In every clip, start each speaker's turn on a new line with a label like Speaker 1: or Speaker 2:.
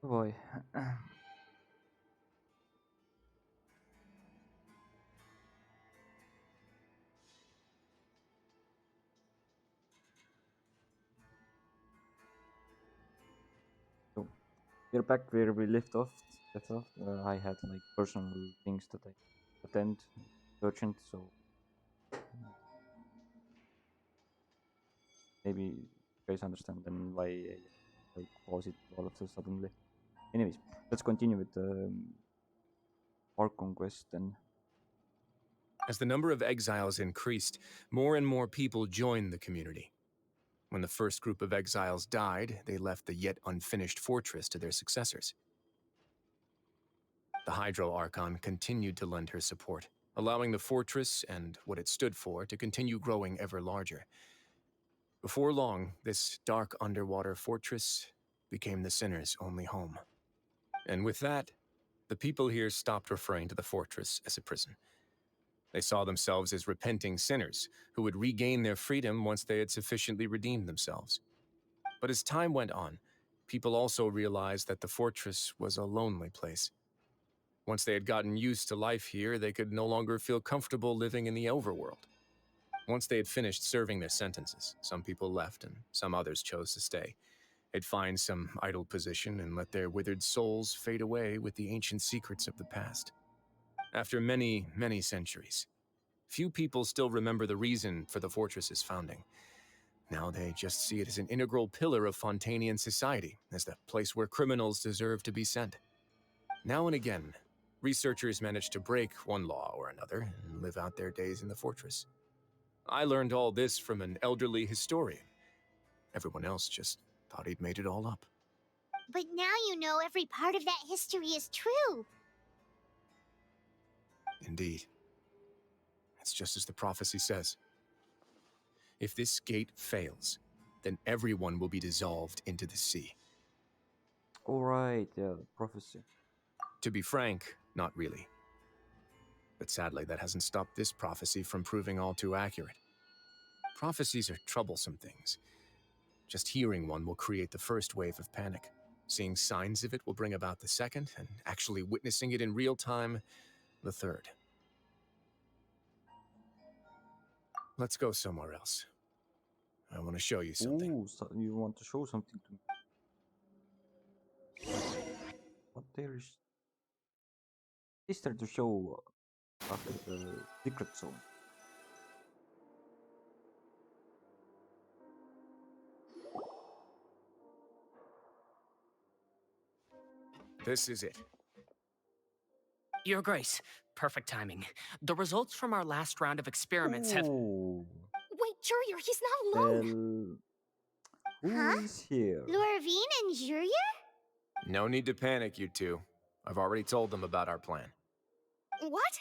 Speaker 1: Oh boy. So we're back where we left off. I had like personal things that I attend urgent, so maybe you guys understand then why I pause it all of a suddenly. Anyways, let's continue with the Archon Quest then.
Speaker 2: As the number of exiles increased, more and more people joined the community. When the first group of exiles died, they left the yet unfinished fortress to their successors. The Hydro Archon continued to lend her support, allowing the fortress and what it stood for to continue growing ever larger. Before long, this dark underwater fortress became the sinner's only home. And with that, the people here stopped referring to the fortress as a prison. They saw themselves as repenting sinners who would regain their freedom once they had sufficiently redeemed themselves. But as time went on, people also realized that the fortress was a lonely place. Once they had gotten used to life here, they could no longer feel comfortable living in the overworld. Once they had finished serving their sentences, some people left and some others chose to stay. They'd find some idle position and let their withered souls fade away with the ancient secrets of the past. After many, many centuries, few people still remember the reason for the fortress's founding. Now they just see it as an integral pillar of Fontanian society, as the place where criminals deserve to be sent. Now and again, researchers manage to break one law or another and live out their days in the fortress. I learned all this from an elderly historian. Everyone else just thought he'd made it all up.
Speaker 3: But now you know every part of that history is true.
Speaker 2: Indeed. It's just as the prophecy says. If this gate fails, then everyone will be dissolved into the sea.
Speaker 1: Alright, yeah, the prophecy.
Speaker 2: To be frank, not really. But sadly, that hasn't stopped this prophecy from proving all too accurate. Prophecies are troublesome things. Just hearing one will create the first wave of panic. Seeing signs of it will bring about the second, and actually witnessing it in real time, the third. Let's go somewhere else. I want to show you something.
Speaker 1: Ooh, so you want to show something to me? What is there to show after the secret zone?
Speaker 2: This is it.
Speaker 4: Your Grace, perfect timing. The results from our last round of experiments have...
Speaker 1: Ooh,
Speaker 3: Wait, Jurier, he's not alone.
Speaker 1: well, who
Speaker 3: Huh?
Speaker 1: is here?
Speaker 3: Lorvine and Jurier?
Speaker 2: No need to panic, you two. I've already told them about our plan.
Speaker 5: What?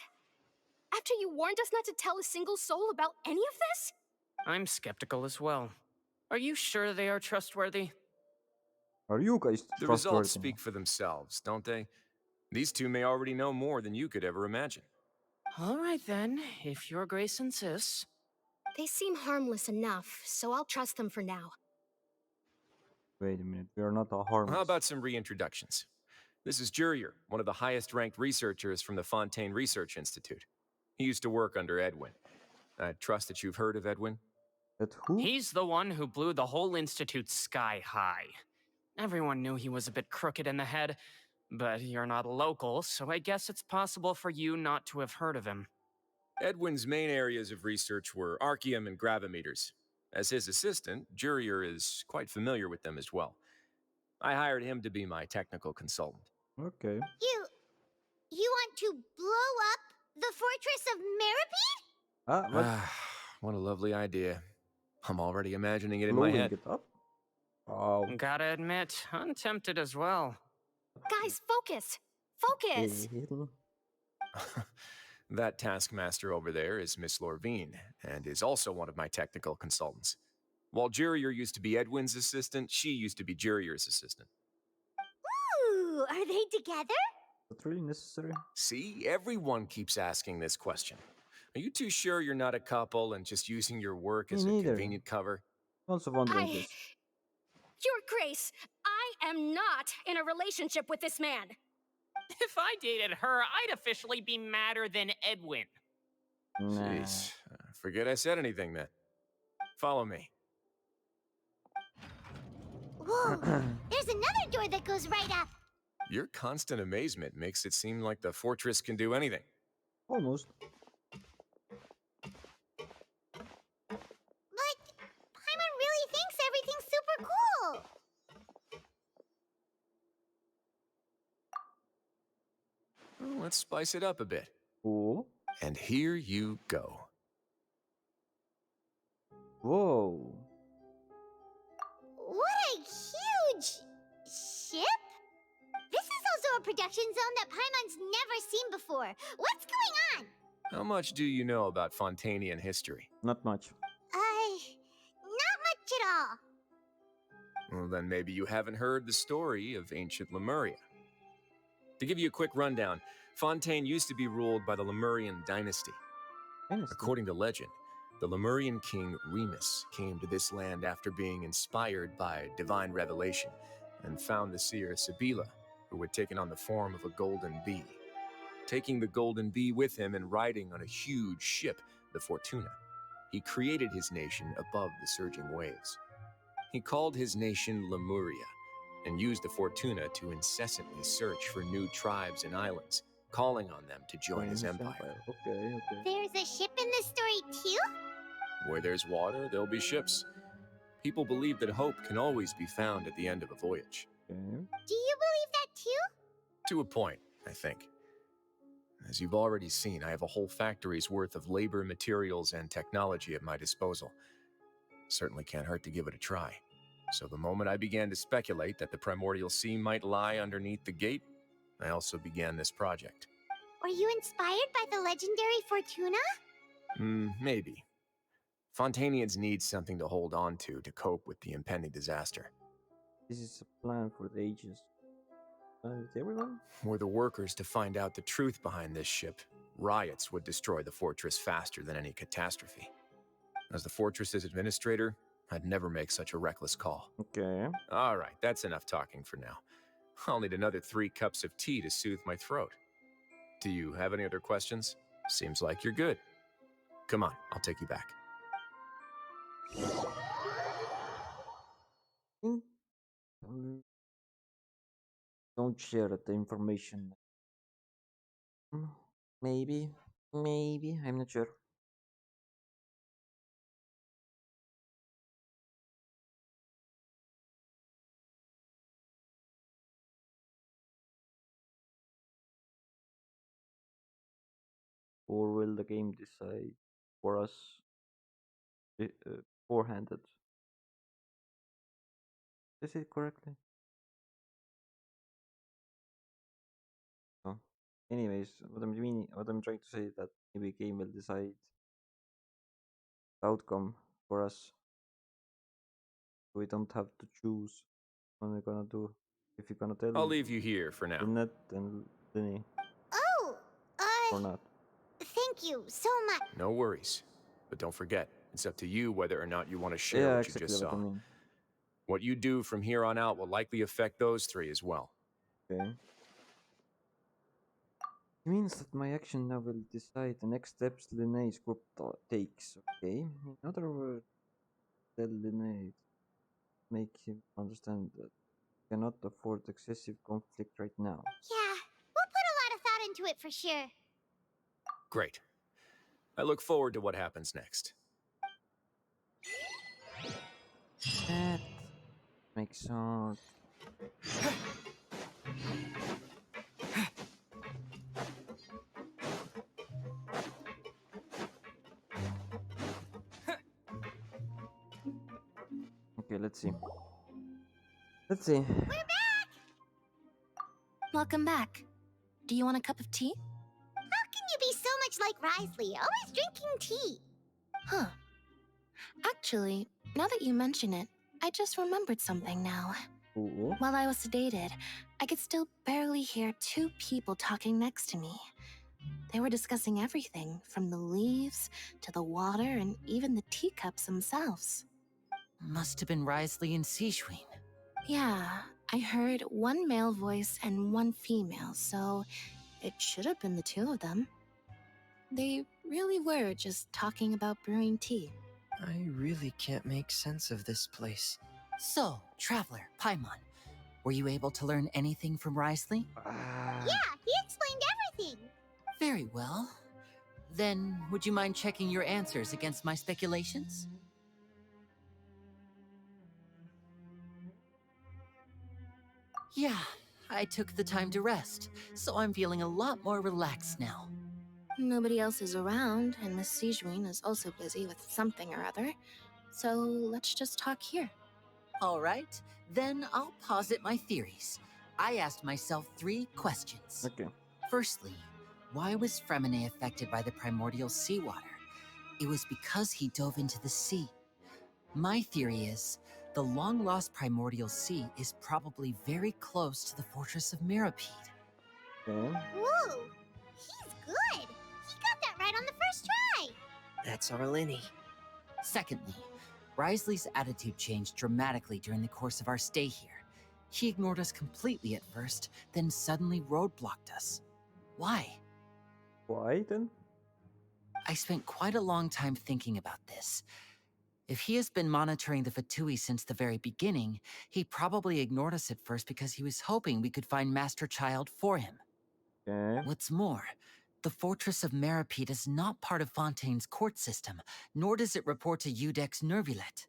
Speaker 5: After you warned us not to tell a single soul about any of this?
Speaker 4: I'm skeptical as well. Are you sure they are trustworthy?
Speaker 1: Are you guys
Speaker 2: The
Speaker 1: trustworthy
Speaker 2: results
Speaker 1: now?
Speaker 2: speak for themselves, don't they? These two may already know more than you could ever imagine.
Speaker 4: All right then, if Your Grace insists.
Speaker 5: They seem harmless enough, so I'll trust them for now.
Speaker 1: Wait a minute, we are not a
Speaker 2: How
Speaker 1: harmless.
Speaker 2: about some reintroductions? This is Jurier, one of the highest-ranked researchers from the Fontaine Research Institute. He used to work under Edwin. I trust that you've heard of Edwin?
Speaker 1: That who?
Speaker 4: He's the one who blew the whole institute sky high. Everyone knew he was a bit crooked in the head, but you're not a local, so I guess it's possible for you not to have heard of him.
Speaker 2: Edwin's main areas of research were archium and gravimeters. As his assistant, Jurier is quite familiar with them as well. I hired him to be my technical consultant.
Speaker 1: Okay.
Speaker 3: You want to blow up the fortress of Meripede?
Speaker 1: Ah, what?
Speaker 2: Ah, what a lovely idea. I'm already imagining it in my
Speaker 1: Blowing
Speaker 2: head.
Speaker 1: it up? Oh.
Speaker 4: Gotta admit, I'm tempted as well.
Speaker 5: Guys, focus! Focus!
Speaker 1: Hell.
Speaker 2: That taskmaster over there is Miss Lorvine, and is also one of my technical consultants. While Jurier used to be Edwin's assistant, she used to be Jurier's assistant.
Speaker 3: Ooh, are they together?
Speaker 1: Is that really necessary?
Speaker 2: See, everyone keeps asking this question. Are you too sure you're not a couple and just using your work
Speaker 1: Me
Speaker 2: as a
Speaker 1: neither.
Speaker 2: convenient cover?
Speaker 1: Also wondering this.
Speaker 5: Your Grace, I I am not in a relationship with this man.
Speaker 4: If I dated her, I'd officially be madder than Edwin.
Speaker 1: Nah.
Speaker 2: Jeez. Forget I said anything then. Follow me.
Speaker 3: Whoa, there's another door that goes right up.
Speaker 2: Your constant amazement makes it seem like the fortress can do anything.
Speaker 1: Almost.
Speaker 3: But Paimon really thinks everything's super cool.
Speaker 2: Well, let's spice it up a bit.
Speaker 1: Oh.
Speaker 2: And here you go.
Speaker 1: Whoa.
Speaker 3: What a huge ship! This is also a production zone that Paimon's never seen before. What's going on?
Speaker 2: How much do you know about Fontanian history?
Speaker 1: Not much.
Speaker 3: Not much at all.
Speaker 2: Well, then maybe you haven't heard the story of ancient Lemuria. To give you a quick rundown, Fontaine used to be ruled by the Lemurian dynasty.
Speaker 1: Dynasty.
Speaker 2: According to legend, the Lemurian king Remus came to this land after being inspired by divine revelation and found the seer Sibila, who had taken on the form of a golden bee. Taking the golden bee with him and riding on a huge ship, the Fortuna, he created his nation above the surging waves. He called his nation Lemuria and used the Fortuna to incessantly search for new tribes and islands, calling on them to join his empire.
Speaker 1: Okay.
Speaker 3: There's a ship in this story too?
Speaker 2: Where there's water, there'll be ships. People believe that hope can always be found at the end of a voyage.
Speaker 1: Okay.
Speaker 3: Do you believe that too?
Speaker 2: To a point, I think. As you've already seen, I have a whole factory's worth of labor, materials, and technology at my disposal. Certainly can't hurt to give it a try. So the moment I began to speculate that the primordial sea might lie underneath the gate, I also began this project.
Speaker 3: Were you inspired by the legendary Fortuna?
Speaker 2: Maybe. Fontanians need something to hold on to cope with the impending disaster.
Speaker 1: This is a plan for the ages. With everyone?
Speaker 2: Were the workers to find out the truth behind this ship, riots would destroy the fortress faster than any catastrophe. As the fortress's administrator, I'd never make such a reckless call.
Speaker 1: Okay.
Speaker 2: All right, that's enough talking for now. I'll need another 3 cups of tea to soothe my throat. Do you have any other questions? Seems like you're good. Come on, I'll take you back.
Speaker 1: Don't share the information. Maybe, I'm not sure. Or will the game decide for us forehanded? Is it correctly? Oh. Anyways, what I'm trying to say is that maybe game will decide the outcome for us. We don't have to choose what we're gonna do. If you're gonna tell
Speaker 2: I'll leave you here for now.
Speaker 1: Lynette and Lenny
Speaker 3: Oh,
Speaker 1: or not.
Speaker 3: thank you so much.
Speaker 2: No worries. But don't forget, it's up to you whether or not you want to share
Speaker 1: Yeah,
Speaker 2: what you
Speaker 1: exactly
Speaker 2: just
Speaker 1: what
Speaker 2: saw.
Speaker 1: I mean.
Speaker 2: What you do from here on out will likely affect those 3 as well.
Speaker 1: Okay. It means that my action now will decide the next steps Linnea's group takes. Okay. In other words, tell Linnae, make him understand that we cannot afford excessive conflict right now.
Speaker 3: Yeah, we'll put a lot of thought into it for sure.
Speaker 2: Great. I look forward to what happens next.
Speaker 1: That makes sense. Okay, let's see.
Speaker 3: We're back!
Speaker 5: Welcome back. Do you want a cup of tea?
Speaker 3: How can you be so much like Risley, always drinking tea?
Speaker 5: Huh. Actually, now that you mention it, I just remembered something now.
Speaker 1: Ooh.
Speaker 5: While I was sedated, I could still barely hear 2 people talking next to me. They were discussing everything, from the leaves to the water and even the teacups themselves.
Speaker 6: Must have been Risley and Seashween.
Speaker 5: Yeah, I heard one male voice and one female, so it should have been the two of them. They really were just talking about brewing tea.
Speaker 6: I really can't make sense of this place.
Speaker 7: So, Traveler, Paimon, were you able to learn anything from Risley?
Speaker 3: Yeah, he explained everything.
Speaker 7: Very well. Then, would you mind checking your answers against my speculations? Yeah, I took the time to rest, so I'm feeling a lot more relaxed now.
Speaker 5: Nobody else is around, and Miss Sijuin is also busy with something or other, so let's just talk here.
Speaker 7: All right, then I'll posit my theories. I asked myself 3 questions.
Speaker 1: Okay.
Speaker 7: Firstly, why was Fremine affected by the primordial seawater? It was because he dove into the sea. My theory is, the long-lost primordial sea is probably very close to the fortress of Mirapede.
Speaker 1: Okay.
Speaker 3: Whoa, he's good. He got that right on the first try.
Speaker 6: That's our Linny.
Speaker 7: Secondly, Risley's attitude changed dramatically during the course of our stay here. He ignored us completely at first, then suddenly roadblocked us. Why?
Speaker 1: Why then?
Speaker 7: I spent quite a long time thinking about this. If he has been monitoring the Fatui since the very beginning, he probably ignored us at first because he was hoping we could find Master Child for him.
Speaker 1: Okay.
Speaker 7: What's more, the Fortress of Mirapede is not part of Fontaine's court system, nor does it report to Udex Nervulet.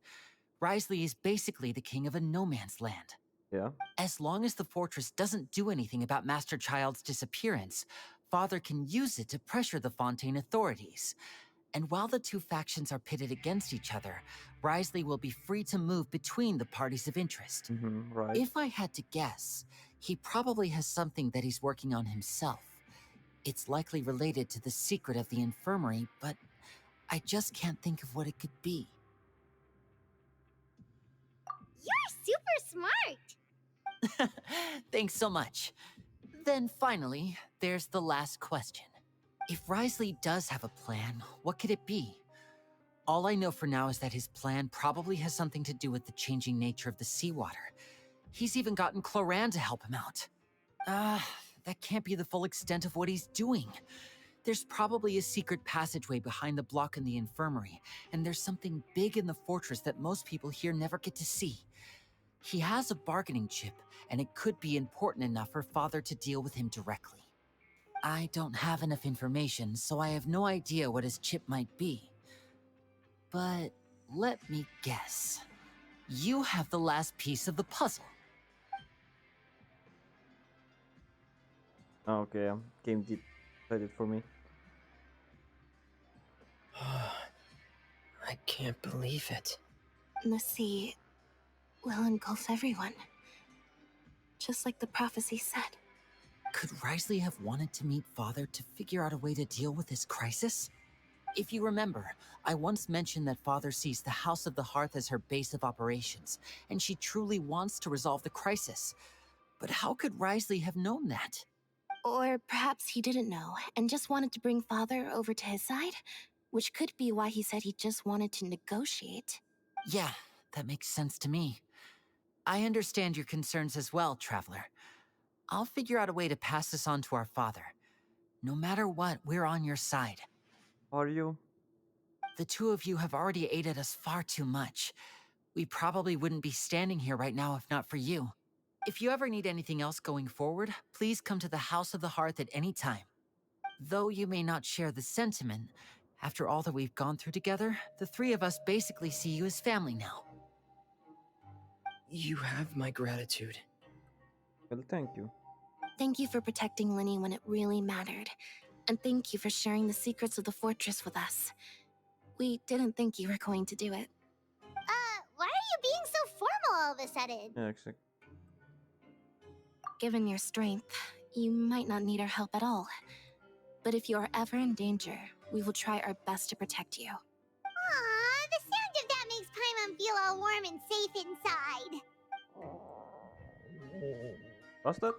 Speaker 7: Risley is basically the king of a no-man's land.
Speaker 1: Yeah.
Speaker 7: As long as the fortress doesn't do anything about Master Child's disappearance, Father can use it to pressure the Fontaine authorities. And while the two factions are pitted against each other, Risley will be free to move between the parties of interest.
Speaker 1: Right.
Speaker 7: If I had to guess, he probably has something that he's working on himself. It's likely related to the secret of the infirmary, but I just can't think of what it could be.
Speaker 3: You're super smart.
Speaker 7: Thanks so much. Then finally, there's the last question. If Risley does have a plan, what could it be? All I know for now is that his plan probably has something to do with the changing nature of the seawater. He's even gotten Cloran to help him out. That can't be the full extent of what he's doing. There's probably a secret passageway behind the block in the infirmary, and there's something big in the fortress that most people here never get to see. He has a bargaining chip, and it could be important enough for Father to deal with him directly. I don't have enough information, so I have no idea what his chip might be. But let me guess. You have the last piece of the puzzle.
Speaker 1: Okay. Game decided for me.
Speaker 6: I can't believe it.
Speaker 5: The sea will engulf everyone, just like the prophecy said.
Speaker 7: Could Risley have wanted to meet Father to figure out a way to deal with this crisis? If you remember, I once mentioned that Father sees the House of the Hearth as her base of operations, and she truly wants to resolve the crisis. But how could Risley have known that?
Speaker 5: Or perhaps he didn't know and just wanted to bring Father over to his side, which could be why he said he just wanted to negotiate.
Speaker 7: Yeah, that makes sense to me. I understand your concerns as well, Traveler. I'll figure out a way to pass this on to our father. No matter what, we're on your side.
Speaker 1: Are you?
Speaker 7: The two of you have already aided us far too much. We probably wouldn't be standing here right now if not for you. If you ever need anything else going forward, please come to the House of the Hearth at any time. Though you may not share the sentiment, after all that we've gone through together, the three of us basically see you as family now.
Speaker 6: You have my gratitude.
Speaker 1: Well, thank you.
Speaker 5: Thank you for protecting Linny when it really mattered. And thank you for sharing the secrets of the fortress with us. We didn't think you were going to do it.
Speaker 3: Why are you being so formal all of a sudden?
Speaker 1: Yeah, exactly.
Speaker 5: Given your strength, you might not need our help at all. But if you are ever in danger, we will try our best to protect you.
Speaker 3: Aww, the sound of that makes Paimon feel all warm and safe inside.
Speaker 1: What's that?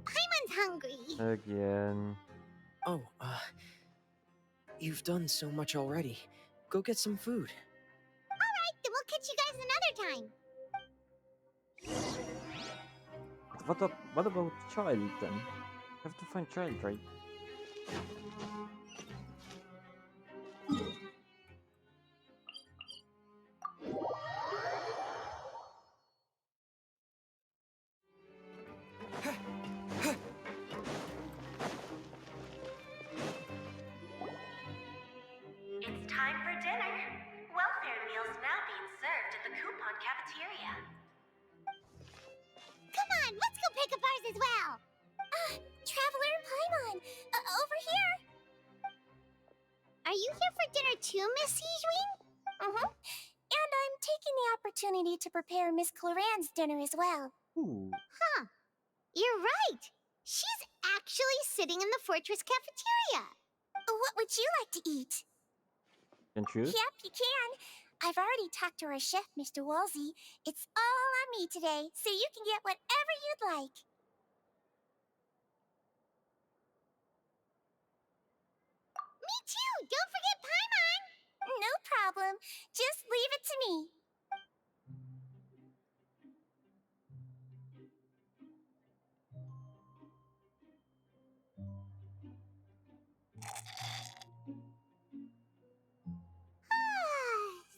Speaker 3: Paimon's hungry.
Speaker 1: Again.
Speaker 6: Oh, you've done so much already. Go get some food.
Speaker 3: Alright, then we'll catch you guys another time.
Speaker 1: what about child then? You have to find child, right?
Speaker 8: It's time for dinner. Welfare meals now being served at the coupon cafeteria.
Speaker 3: Come on, let's go pick up ours as well. Traveler and Paimon, over here. Are you here for dinner too, Miss Sijwin? Mm-hmm. And I'm taking the opportunity to prepare Miss Cloran's dinner as well.
Speaker 1: Ooh.
Speaker 3: Huh. You're right. She's actually sitting in the fortress cafeteria. What would you like to eat?
Speaker 1: Can choose?
Speaker 3: Yep, you can. I've already talked to our chef, Mr. Wolsey. It's all on me today, so you can get whatever you'd like. Me too! Don't forget Paimon! No problem. Just leave it to me.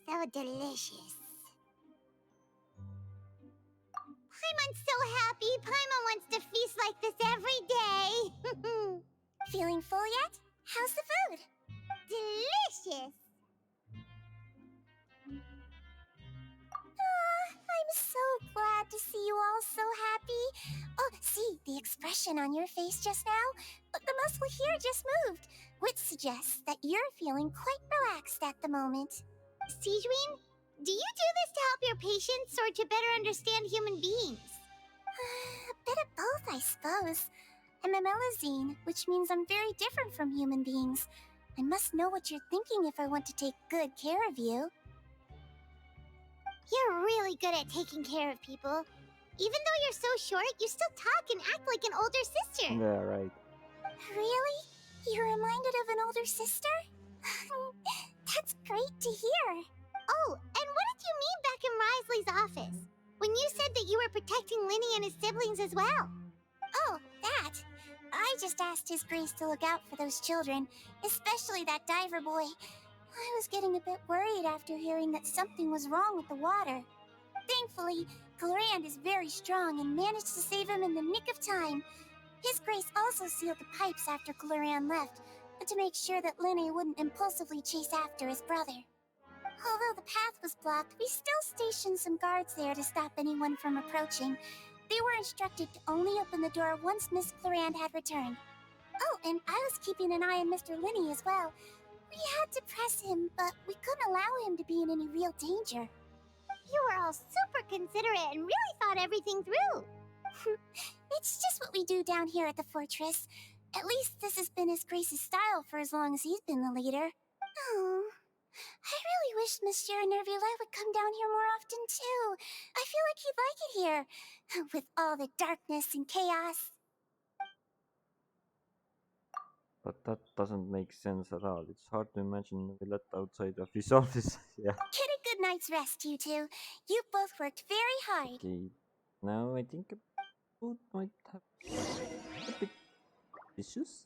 Speaker 3: So delicious. Paimon's so happy. Paimon wants to feast like this every day. Feeling full yet? How's the food? Delicious. I'm so glad to see you all so happy. Oh, see the expression on your face just now? The muscle here just moved, which suggests that you're feeling quite relaxed at the moment. Sijwin, do you do this to help your patients or to better understand human beings? A bit of both, I suppose. I'm a Melazine, which means I'm very different from human beings. I must know what you're thinking if I want to take good care of you. You're really good at taking care of people. Even though you're so short, you still talk and act like an older sister.
Speaker 1: Yeah, right.
Speaker 3: Really? You're reminded of an older sister? That's great to hear. Oh, and what did you mean back in Risley's office? When you said that you were protecting Linny and his siblings as well? Oh, that. I just asked His Grace to look out for those children, especially that diver boy. I was getting a bit worried after hearing that something was wrong with the water. Thankfully, Glorand is very strong and managed to save him in the nick of time. His Grace also sealed the pipes after Glorand left, to make sure that Linny wouldn't impulsively chase after his brother. Although the path was blocked, we still stationed some guards there to stop anyone from approaching. They were instructed to only open the door once Miss Glorand had returned. Oh, and I was keeping an eye on Mr. Linny as well. We had to press him, but we couldn't allow him to be in any real danger. You were all super considerate and really thought everything through. It's just what we do down here at the fortress. At least this has been His Grace's style for as long as he's been the leader. Oh, I really wish Monsieur Nerville would come down here more often too. I feel like he'd like it here, with all the darkness and chaos.
Speaker 1: But that doesn't make sense at all. It's hard to imagine Villette outside of his office. Yeah.
Speaker 3: Get a good night's rest, you two. You both worked very hard.
Speaker 1: Okay. Now I think food might have a bit issues.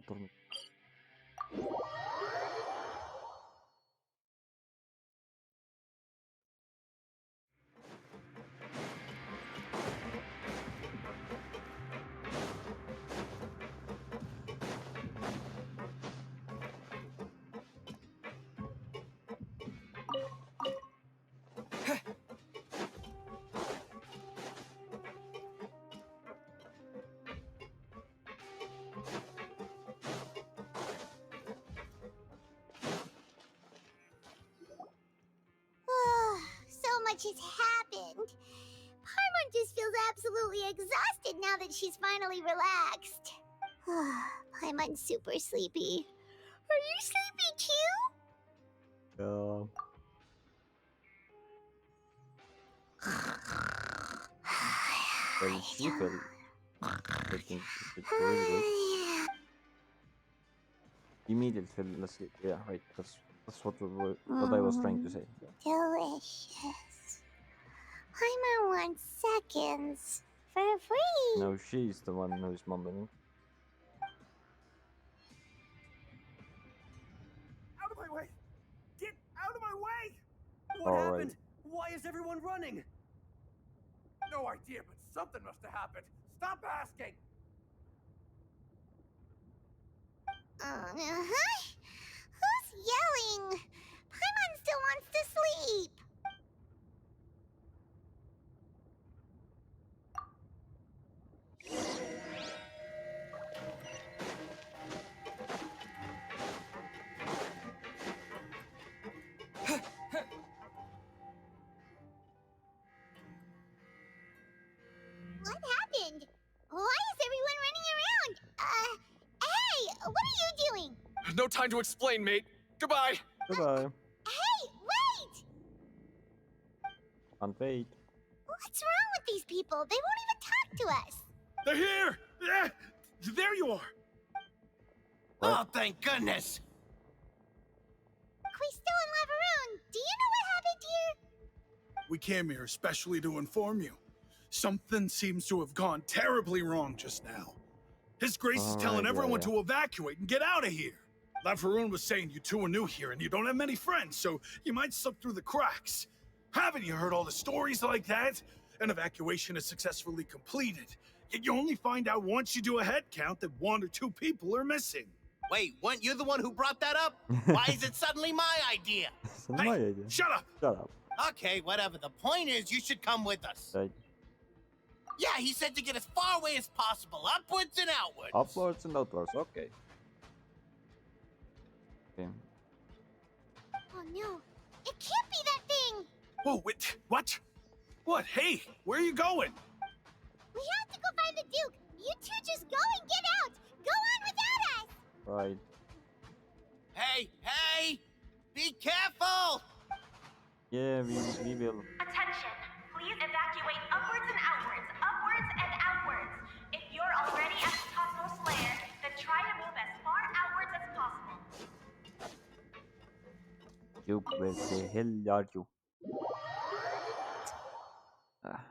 Speaker 1: Turn.
Speaker 3: So much has happened. Paimon just feels absolutely exhausted now that she's finally relaxed. Paimon's super sleepy. Are you sleepy too?
Speaker 1: Well, she felt. I think it's really good. Immediately fell asleep. Yeah, right. That's what I was trying to say.
Speaker 3: Delicious. Paimon wants seconds. For free.
Speaker 1: No, she's the one who's mumbling.
Speaker 9: Out of my way! Get out of my way! What
Speaker 1: All right.
Speaker 9: happened? Why is everyone running? No idea, but something must have happened. Stop asking!
Speaker 3: Uh-huh. Who's yelling? Paimon still wants to sleep. What happened? Why is everyone running around? Hey, what are you doing?
Speaker 2: No time to explain, mate. Goodbye.
Speaker 1: Goodbye.
Speaker 3: Hey, wait!
Speaker 1: Can't wait.
Speaker 3: What's wrong with these people? They won't even talk to us.
Speaker 9: They're here! Yeah! There you are!
Speaker 1: What?
Speaker 9: Oh, thank goodness!
Speaker 3: Quisto and Lavaroon, do you know what happened here?
Speaker 10: We came here especially to inform you. Something seems to have gone terribly wrong just now. His Grace is telling
Speaker 1: Alright,
Speaker 10: everyone
Speaker 1: yeah.
Speaker 10: to evacuate and get out of here. Lavaroon was saying you two are new here and you don't have many friends, so you might slip through the cracks. Haven't you heard all the stories like that? An evacuation is successfully completed, yet you only find out once you do a head count that 1 or 2 people are missing.
Speaker 11: Wait, weren't you the one who brought that up? Why is it suddenly my idea?
Speaker 1: It's not my idea.
Speaker 10: Shut up!
Speaker 1: Shut up.
Speaker 11: Okay, whatever. The point is, you should come with us.
Speaker 1: Right.
Speaker 11: Yeah, he said to get as far away as possible, upwards and outwards.
Speaker 1: Upwards and outwards. Okay. Okay.
Speaker 3: Oh no, it can't be that thing!
Speaker 10: Whoa, wait, what? What? Hey, where are you going?
Speaker 3: We have to go find the Duke! You two just go and get out! Go on without us!
Speaker 1: Right.
Speaker 11: Hey, hey! Be careful!
Speaker 1: Yeah, we will.
Speaker 8: Attention! Please evacuate upwards and outwards, upwards and outwards. If you're already at the topmost layer, then try to move as far outwards as possible.
Speaker 1: Duke, where the hell are you? Ah.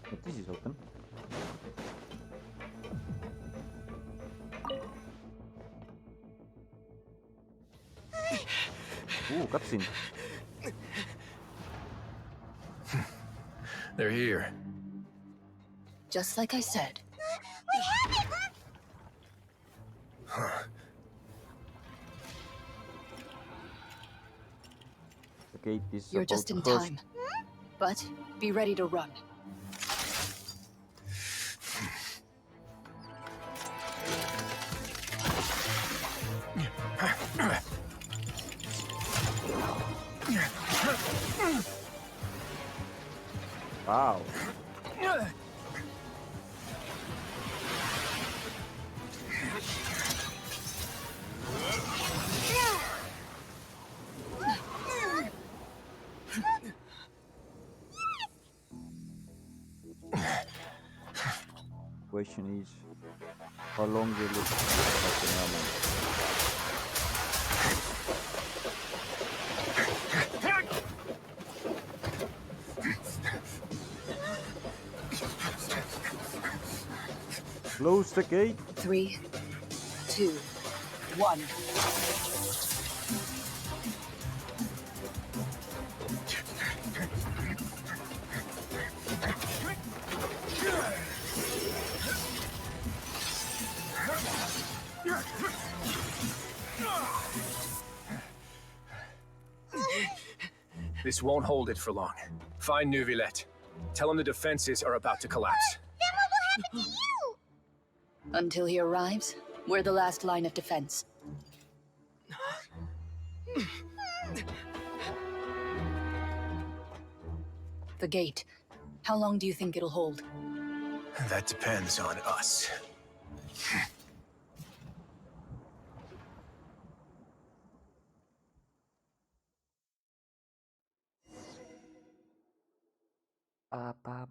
Speaker 1: But this is open. Ooh, cutscene.
Speaker 2: They're here.
Speaker 5: Just like I said.
Speaker 3: We have it!
Speaker 1: The gate is
Speaker 5: You're
Speaker 1: about
Speaker 5: just
Speaker 1: to
Speaker 5: in
Speaker 1: burst.
Speaker 5: time. But be ready to run.
Speaker 1: Wow. Question is, how long will it take the moment? Close the gate.
Speaker 5: 3, 2, 1.
Speaker 2: This won't hold it for long. Find Neuvillette. Tell him the defenses are about to collapse.
Speaker 3: Then what will happen to you?
Speaker 5: Until he arrives, we're the last line of defense. The gate. How long do you think it'll hold?
Speaker 2: That depends on us.
Speaker 1: Up, up.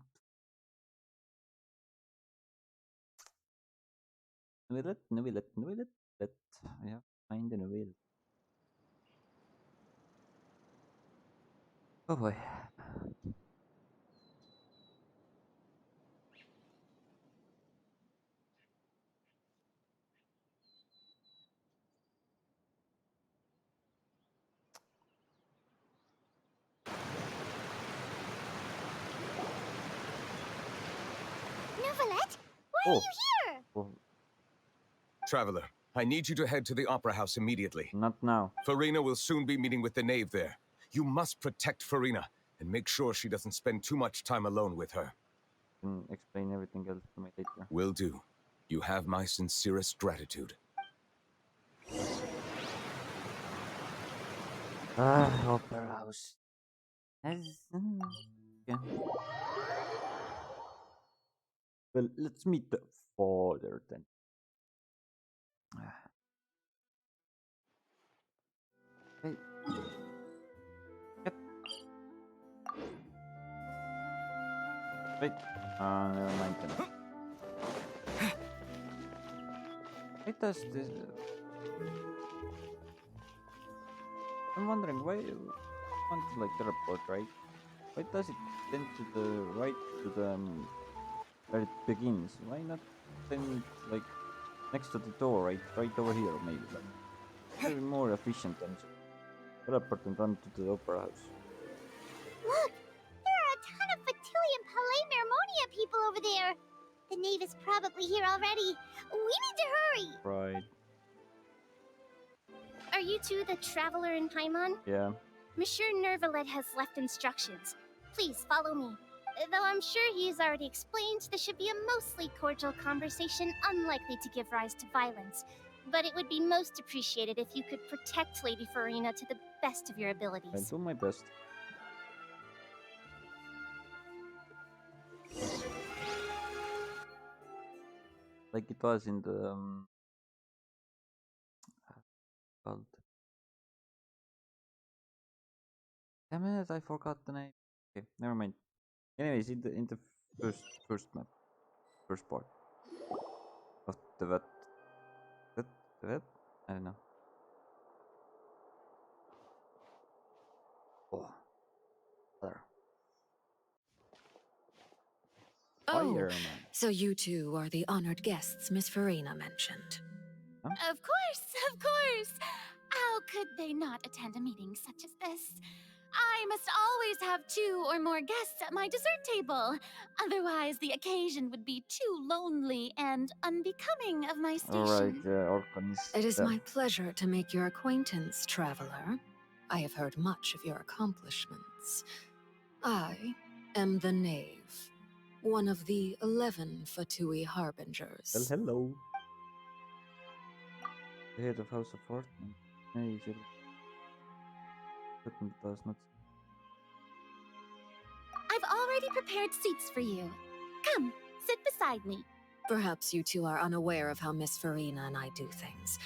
Speaker 1: Nuvillet. I have to find the Nuvillet. Oh boy.
Speaker 3: Nuvillet, why
Speaker 1: Oh.
Speaker 3: are you here?
Speaker 1: Oh,
Speaker 12: Traveler, I need you to head to the Opera House immediately.
Speaker 1: not now.
Speaker 12: Farina will soon be meeting with the knave there. You must protect Farina and make sure she doesn't spend too much time alone with her.
Speaker 1: Can explain everything else to me later.
Speaker 12: Will do. You have my sincerest gratitude.
Speaker 1: Opera House. Yeah. Well, let's meet the father then. Hey. Yep. Wait. Never mind then. Why does this? I'm wondering why you want to like teleport, right? Why does it tend to the right to the where it begins? Why not then like next to the door, right over here, maybe like maybe more efficient than just teleport and run to the opera house.
Speaker 3: Look, there are a ton of Fatui Palais Mermonia people over there. The knave is probably here already. We need to hurry.
Speaker 1: Right.
Speaker 3: Are you two the traveler in Paimon?
Speaker 1: Yeah.
Speaker 3: Monsieur Nervalet has left instructions. Please follow me. Though I'm sure he's already explained, this should be a mostly cordial conversation, unlikely to give rise to violence. But it would be most appreciated if you could protect Lady Farina to the best of your
Speaker 1: I'll
Speaker 3: abilities.
Speaker 1: do my best. Like it was in the called. Damn it! I forgot the name. Okay, never mind. Anyways, in the first map, first part of the vet. I don't know. Oh, there.
Speaker 13: Oh,
Speaker 1: Fireman.
Speaker 13: so you two are the honored guests Miss Farina mentioned.
Speaker 1: Huh?
Speaker 14: Of course. How could they not attend a meeting such as this? I must always have 2 or more guests at my dessert table. Otherwise, the occasion would be too lonely and unbecoming of my
Speaker 1: All right,
Speaker 14: station.
Speaker 1: Orcon is
Speaker 13: It is
Speaker 1: there.
Speaker 13: my pleasure to make your acquaintance, traveler. I have heard much of your accomplishments. I am the knave, one of the 11 Fatui Harbingers.
Speaker 1: Well, hello. The head of House of Fortune. Hey, Fortune does not.
Speaker 14: I've already prepared seats for you. Come, sit beside me.
Speaker 13: Perhaps you two are unaware of how Miss Farina and I do things.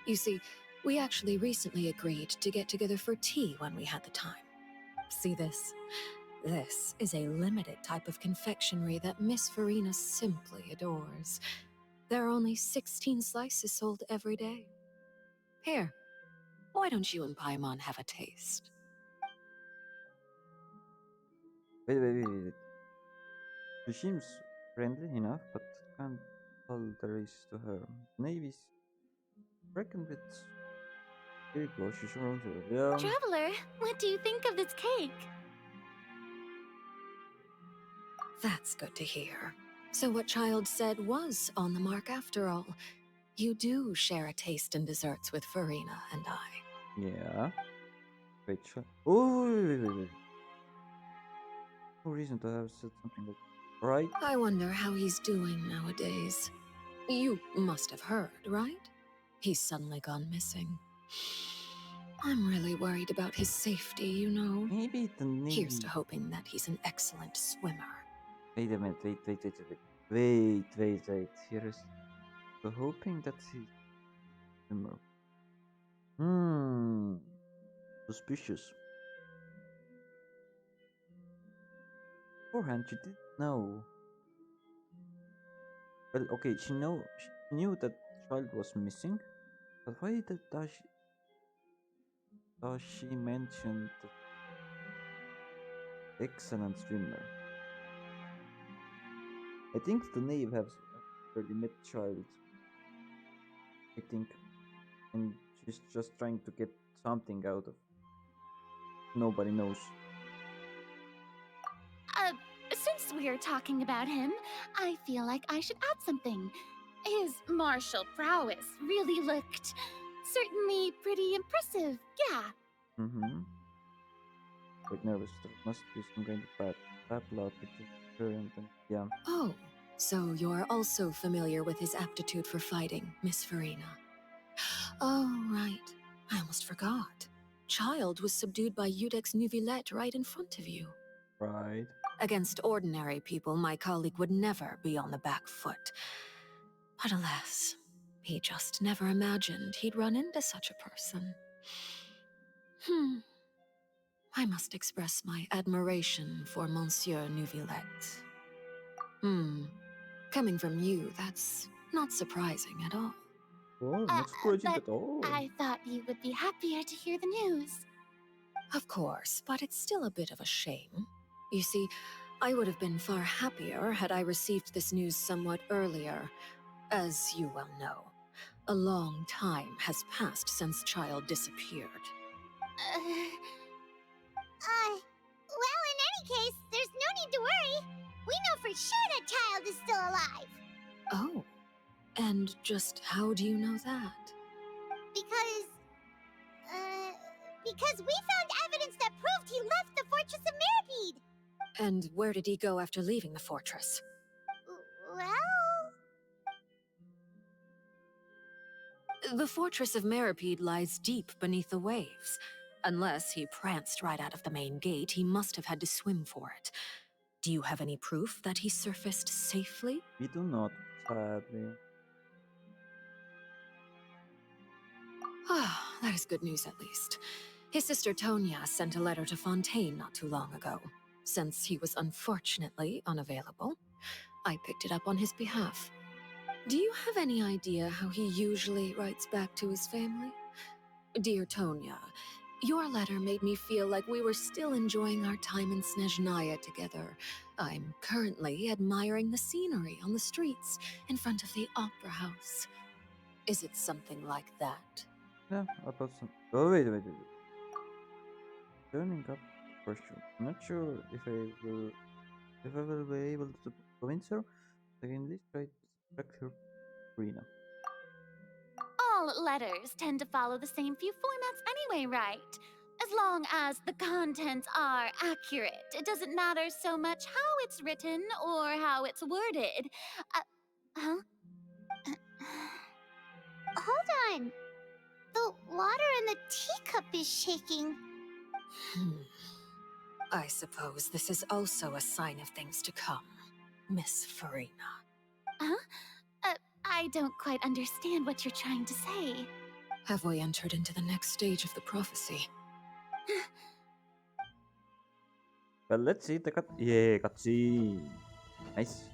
Speaker 13: You see, we actually recently agreed to get together for tea when we had the time. See this? This is a limited type of confectionery that Miss Farina simply adores. There are only 16 slices sold every day. Here, why don't you and Paimon have a taste?
Speaker 1: Wait. She seems friendly enough, but can't tell there is to her. Navy's reckon with very close. She's around her. Yeah.
Speaker 14: Traveler, what do you think of this cake?
Speaker 13: That's good to hear. So what Child said was on the mark after all. You do share a taste in desserts with Farina and I.
Speaker 1: Yeah. Wait, oh, wait. No reason to have said something like right?
Speaker 13: I wonder how he's doing nowadays. You must have heard, right? He's suddenly gone missing. I'm really worried about his safety, you know.
Speaker 1: Maybe the Navy.
Speaker 13: Here's to hoping that he's an excellent swimmer.
Speaker 1: Wait a minute, wait. Here is the hoping that he's swimmer. Suspicious. Beforehand, she didn't know. Well, okay, she knew that child was missing. But why does she mention the excellent swimmer? I think the knave has already met child. I think, and she's just trying to get something out of. Nobody knows.
Speaker 14: Since we're talking about him, I feel like I should add something. His martial prowess really looked certainly pretty impressive, yeah.
Speaker 1: Mm-hmm. Quite nervous. There must be some kind of bad blood between her and them. Yeah.
Speaker 13: Oh, so you're also familiar with his aptitude for fighting, Miss Farina. Oh, right. I almost forgot. Child was subdued by Udex Nuvillette right in front of you.
Speaker 1: Right.
Speaker 13: Against ordinary people, my colleague would never be on the back foot. But alas, he just never imagined he'd run into such a person. I must express my admiration for Monsieur Nuvillette. Coming from you, that's not surprising at all.
Speaker 1: Oh, not surprising
Speaker 14: But
Speaker 1: at all.
Speaker 14: I thought you would be happier to hear the news.
Speaker 13: Of course, but it's still a bit of a shame. You see, I would have been far happier had I received this news somewhat earlier. As you well know, a long time has passed since Child disappeared.
Speaker 3: Well, in any case, there's no need to worry. We know for sure that Child is still alive.
Speaker 13: Oh, and just how do you know that?
Speaker 3: Because we found evidence that proved he left the Fortress of Mirapede.
Speaker 13: And where did he go after leaving the fortress?
Speaker 3: Well...
Speaker 13: The Fortress of Mirapede lies deep beneath the waves. Unless he pranced right out of the main gate, he must have had to swim for it. Do you have any proof that he surfaced safely?
Speaker 1: We do not, sadly.
Speaker 13: Ah, that is good news at least. His sister Tonya sent a letter to Fontaine not too long ago. Since he was unfortunately unavailable, I picked it up on his behalf. Do you have any idea how he usually writes back to his family? Dear Tonya, your letter made me feel like we were still enjoying our time in Snezhnaya together. I'm currently admiring the scenery on the streets in front of the Opera House. Is it something like that?
Speaker 1: Yeah, about some. Oh, wait. Turning up the question. I'm not sure if I will be able to convince her. Again, let's try to distract her, Rina.
Speaker 14: All letters tend to follow the same few formats anyway, right? As long as the contents are accurate, it doesn't matter so much how it's written or how it's worded. Huh?
Speaker 3: Hold on. The water in the teacup is shaking.
Speaker 13: I suppose this is also a sign of things to come, Miss Farina.
Speaker 14: Huh? I don't quite understand what you're trying to say.
Speaker 13: Have we entered into the next stage of the prophecy?
Speaker 1: Well, let's see the cut. Yeah, cutscene. Nice.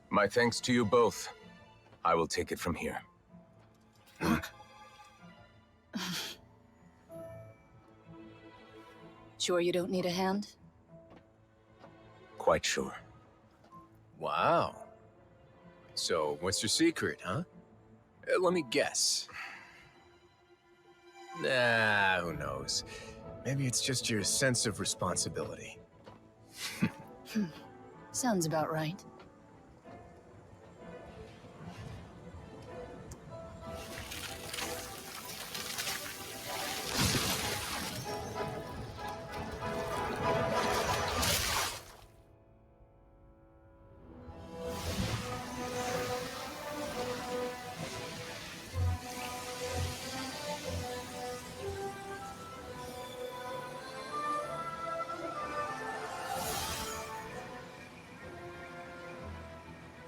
Speaker 12: My thanks to you both. I will take it from here.
Speaker 15: Sure you don't need a hand?
Speaker 12: Quite sure.
Speaker 2: Wow. So, what's your secret, huh? Let me guess. Nah, who knows? Maybe it's just your sense of responsibility.
Speaker 15: Sounds about right.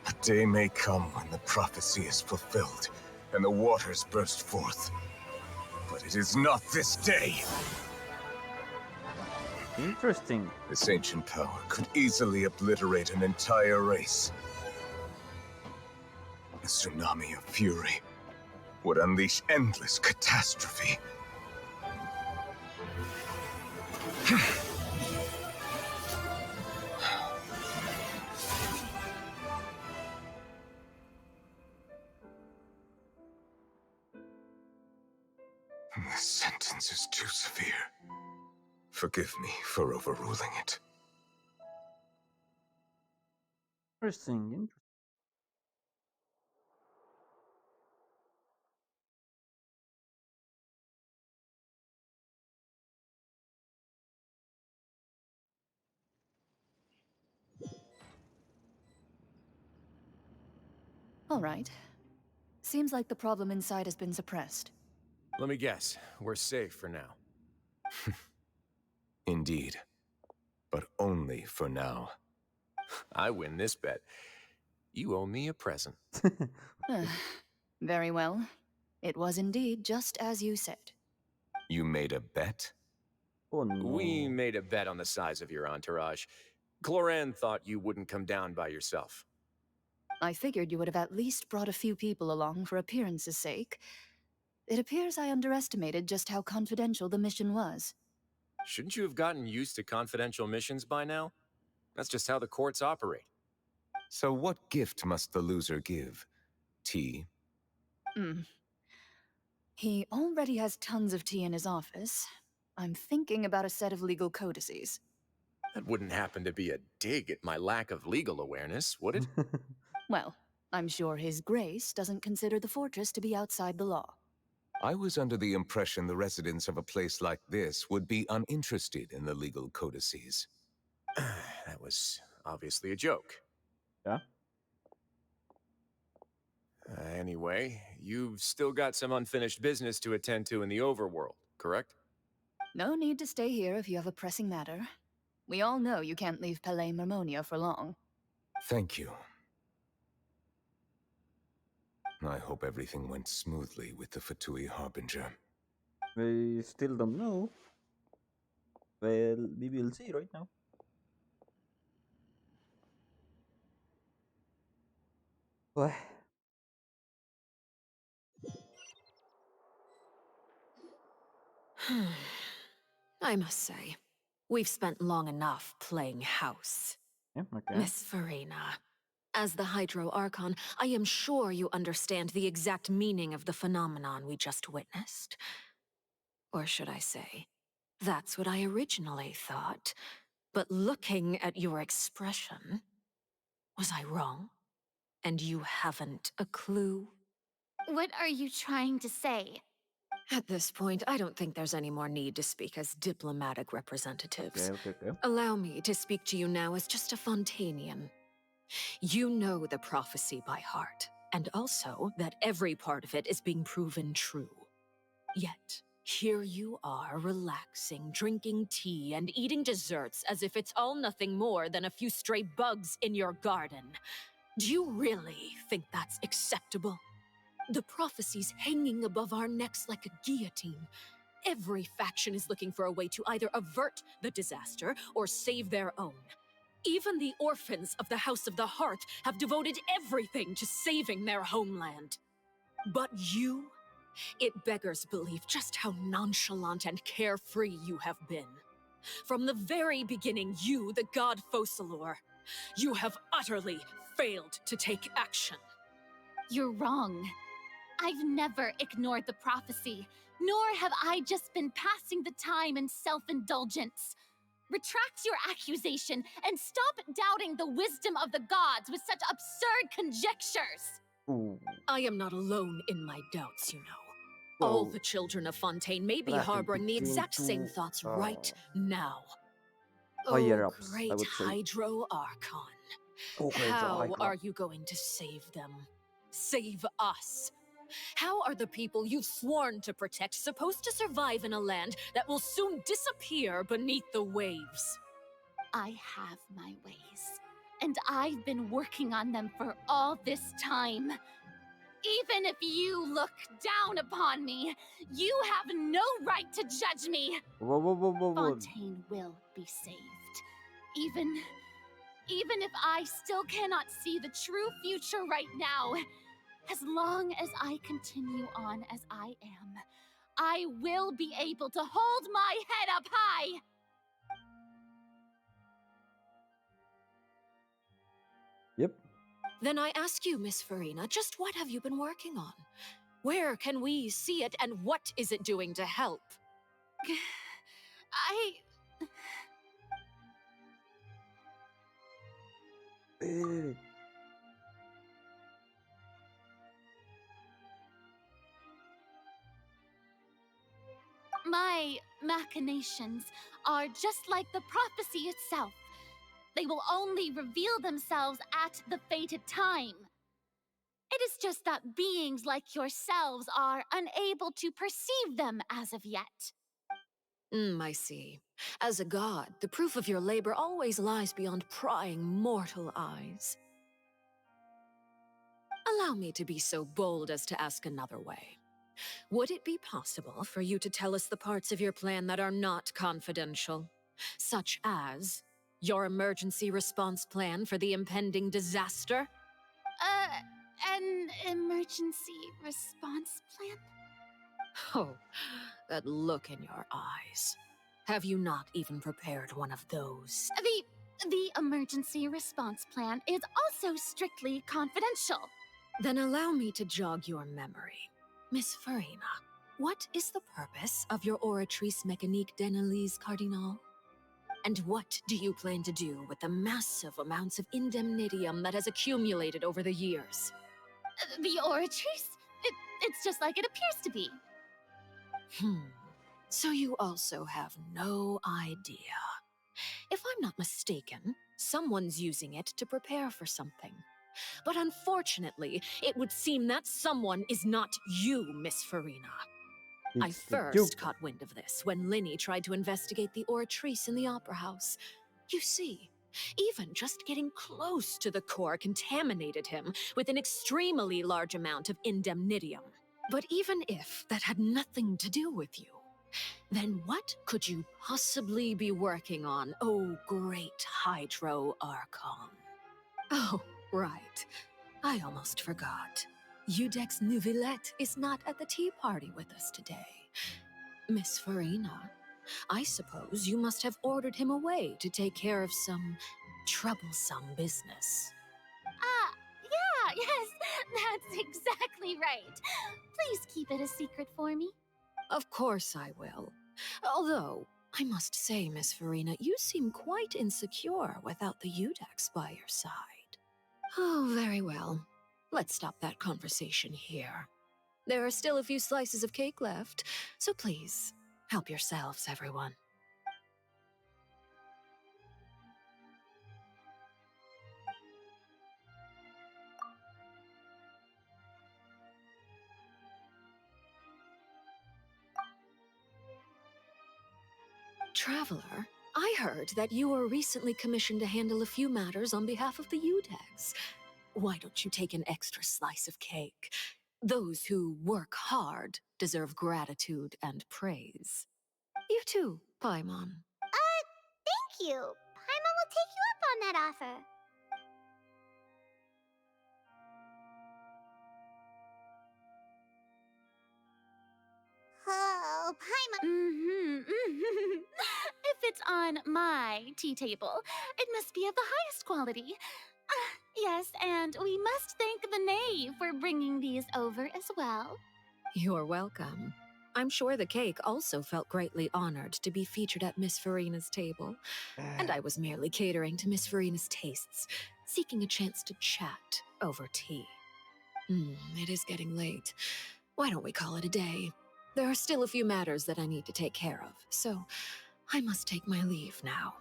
Speaker 12: A day may come when the prophecy is fulfilled, and the waters burst forth. But it is not this day!
Speaker 1: Interesting.
Speaker 12: This ancient power could easily obliterate an entire race. A tsunami of fury would unleash endless catastrophe. This sentence is too severe. Forgive me for overruling it.
Speaker 1: Interesting.
Speaker 15: All right. Seems like the problem inside has been suppressed.
Speaker 2: Let me guess, we're safe for now.
Speaker 12: Indeed. But only for now.
Speaker 2: I win this bet. You owe me a present.
Speaker 15: Very well. It was indeed just as you said.
Speaker 12: You made a bet?
Speaker 1: Oh no.
Speaker 2: We made a bet on the size of your entourage. Cloran thought you wouldn't come down by yourself.
Speaker 15: I figured you would have at least brought a few people along for appearance's sake. It appears I underestimated just how confidential the mission was.
Speaker 2: Shouldn't you have gotten used to confidential missions by now? That's just how the courts operate.
Speaker 12: So what gift must the loser give? Tea?
Speaker 15: He already has tons of tea in his office. I'm thinking about a set of legal codices.
Speaker 2: That wouldn't happen to be a dig at my lack of legal awareness, would it?
Speaker 15: Well, I'm sure His Grace doesn't consider the fortress to be outside the law.
Speaker 12: I was under the impression the residents of a place like this would be uninterested in the legal codices.
Speaker 2: That was obviously a joke.
Speaker 1: Yeah?
Speaker 2: Anyway, you've still got some unfinished business to attend to in the overworld, correct?
Speaker 15: No need to stay here if you have a pressing matter. We all know you can't leave Palais Mermonia for long.
Speaker 12: Thank you. I hope everything went smoothly with the Fatui Harbinger.
Speaker 1: We still don't know. Well, we will see right now. Well,
Speaker 13: I must say, we've spent long enough playing house.
Speaker 1: yeah, okay.
Speaker 13: Miss Farina, as the Hydro Archon, I am sure you understand the exact meaning of the phenomenon we just witnessed. Or should I say, that's what I originally thought. But looking at your expression, was I wrong? And you haven't a clue?
Speaker 14: What are you trying to say?
Speaker 13: At this point, I don't think there's any more need to speak as diplomatic representatives.
Speaker 1: Okay.
Speaker 13: Allow me to speak to you now as just a Fontanian. You know the prophecy by heart, and also that every part of it is being proven true. Yet, here you are relaxing, drinking tea, and eating desserts as if it's all nothing more than a few stray bugs in your garden. Do you really think that's acceptable? The prophecy's hanging above our necks like a guillotine. Every faction is looking for a way to either avert the disaster or save their own. Even the orphans of the House of the Hearth have devoted everything to saving their homeland. But you? It beggars belief just how nonchalant and carefree you have been. From the very beginning, you, the god Focalor, you have utterly failed to take action.
Speaker 14: You're wrong. I've never ignored the prophecy, nor have I just been passing the time in self-indulgence. Retract your accusation and stop doubting the wisdom of the gods with such absurd conjectures.
Speaker 1: Ooh.
Speaker 13: I am not alone in my doubts, you know. All the children of Fontaine may be
Speaker 1: But I can
Speaker 13: harboring the
Speaker 1: begin
Speaker 13: exact same
Speaker 1: to,
Speaker 13: thoughts right now.
Speaker 1: higher
Speaker 13: Oh,
Speaker 1: ups, I
Speaker 13: great
Speaker 1: would say.
Speaker 13: Hydro Archon.
Speaker 1: Okay,
Speaker 13: How
Speaker 1: Hydro.
Speaker 13: are you going to save them? Save us? How are the people you've sworn to protect supposed to survive in a land that will soon disappear beneath the waves?
Speaker 14: I have my ways, and I've been working on them for all this time. Even if you look down upon me, you have no right to judge me.
Speaker 1: Whoa, whoa, whoa, whoa, whoa.
Speaker 14: Fontaine will be saved. Even if I still cannot see the true future right now, as long as I continue on as I am, I will be able to hold my head up high.
Speaker 1: Yep.
Speaker 13: Then I ask you, Miss Farina, just what have you been working on? Where can we see it, and what is it doing to help?
Speaker 14: My machinations are just like the prophecy itself. They will only reveal themselves at the fated time. It is just that beings like yourselves are unable to perceive them as of yet.
Speaker 13: I see. As a god, the proof of your labor always lies beyond prying mortal eyes. Allow me to be so bold as to ask another way. Would it be possible for you to tell us the parts of your plan that are not confidential? Such as your emergency response plan for the impending disaster?
Speaker 14: An emergency response plan?
Speaker 13: Oh, that look in your eyes. Have you not even prepared one of those?
Speaker 14: The emergency response plan is also strictly confidential.
Speaker 13: Then allow me to jog your memory. Miss Farina, what is the purpose of your Oratrice Mécanique d'Analyse Cardinal? And what do you plan to do with the massive amounts of indemnitium that has accumulated over the years?
Speaker 14: The Oratrice? It's just like it appears to be.
Speaker 13: So you also have no idea. If I'm not mistaken, someone's using it to prepare for something. But unfortunately, it would seem that someone is not you, Miss Farina. I first caught wind of this when Linny tried to investigate the Oratrice in the Opera House. You see, even just getting close to the core contaminated him with an extremely large amount of indemnitium. But even if that had nothing to do with you, then what could you possibly be working on, oh great Hydro Archon? Oh, right. I almost forgot. Udex Nouvillette is not at the tea party with us today. Miss Farina, I suppose you must have ordered him away to take care of some troublesome business.
Speaker 14: Yeah, yes, that's exactly right. Please keep it a secret for me.
Speaker 13: Of course I will. Although, I must say, Miss Farina, you seem quite insecure without the Udex by your side. Oh, very well. Let's stop that conversation here. There are still a few slices of cake left, so please, help yourselves, everyone. Traveler, I heard that you were recently commissioned to handle a few matters on behalf of the Udex. Why don't you take an extra slice of cake? Those who work hard deserve gratitude and praise. You too, Paimon.
Speaker 3: Thank you. Paimon will take you up on that offer. Oh, Paimon.
Speaker 14: If it's on my tea table, it must be of the highest quality. Yes, and we must thank the knave for bringing these over as well.
Speaker 13: You're welcome. I'm sure the cake also felt greatly honored to be featured at Miss Farina's table. And I was merely catering to Miss Farina's tastes, seeking a chance to chat over tea. It is getting late. Why don't we call it a day? There are still a few matters that I need to take care of, so I must take my leave now.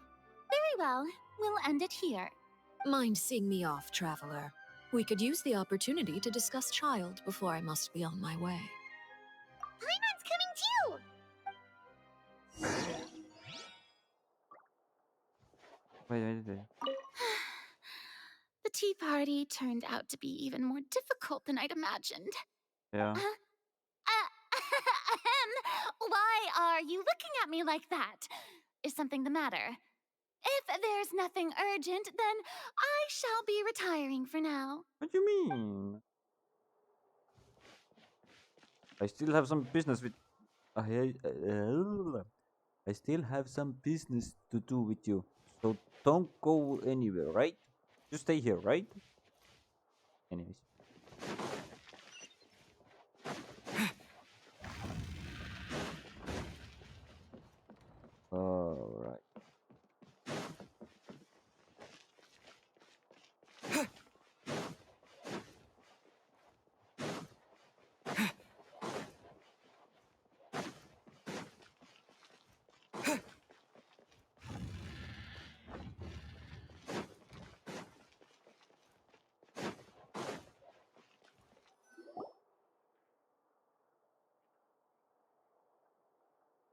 Speaker 14: Very well. We'll end it here.
Speaker 13: Mind seeing me off, traveler? We could use the opportunity to discuss Child before I must be on my way.
Speaker 3: Paimon's coming too!
Speaker 1: Wait.
Speaker 14: The The tea party turned out to be even more difficult than I'd imagined.
Speaker 1: Yeah.
Speaker 14: Why are you looking at me like that? Is something the matter? If there's nothing urgent, then I shall be retiring for now.
Speaker 1: What do you mean? I still have some business with. I still have some business to do with you. So don't go anywhere, right? Just stay here, right? Anyways. Alright.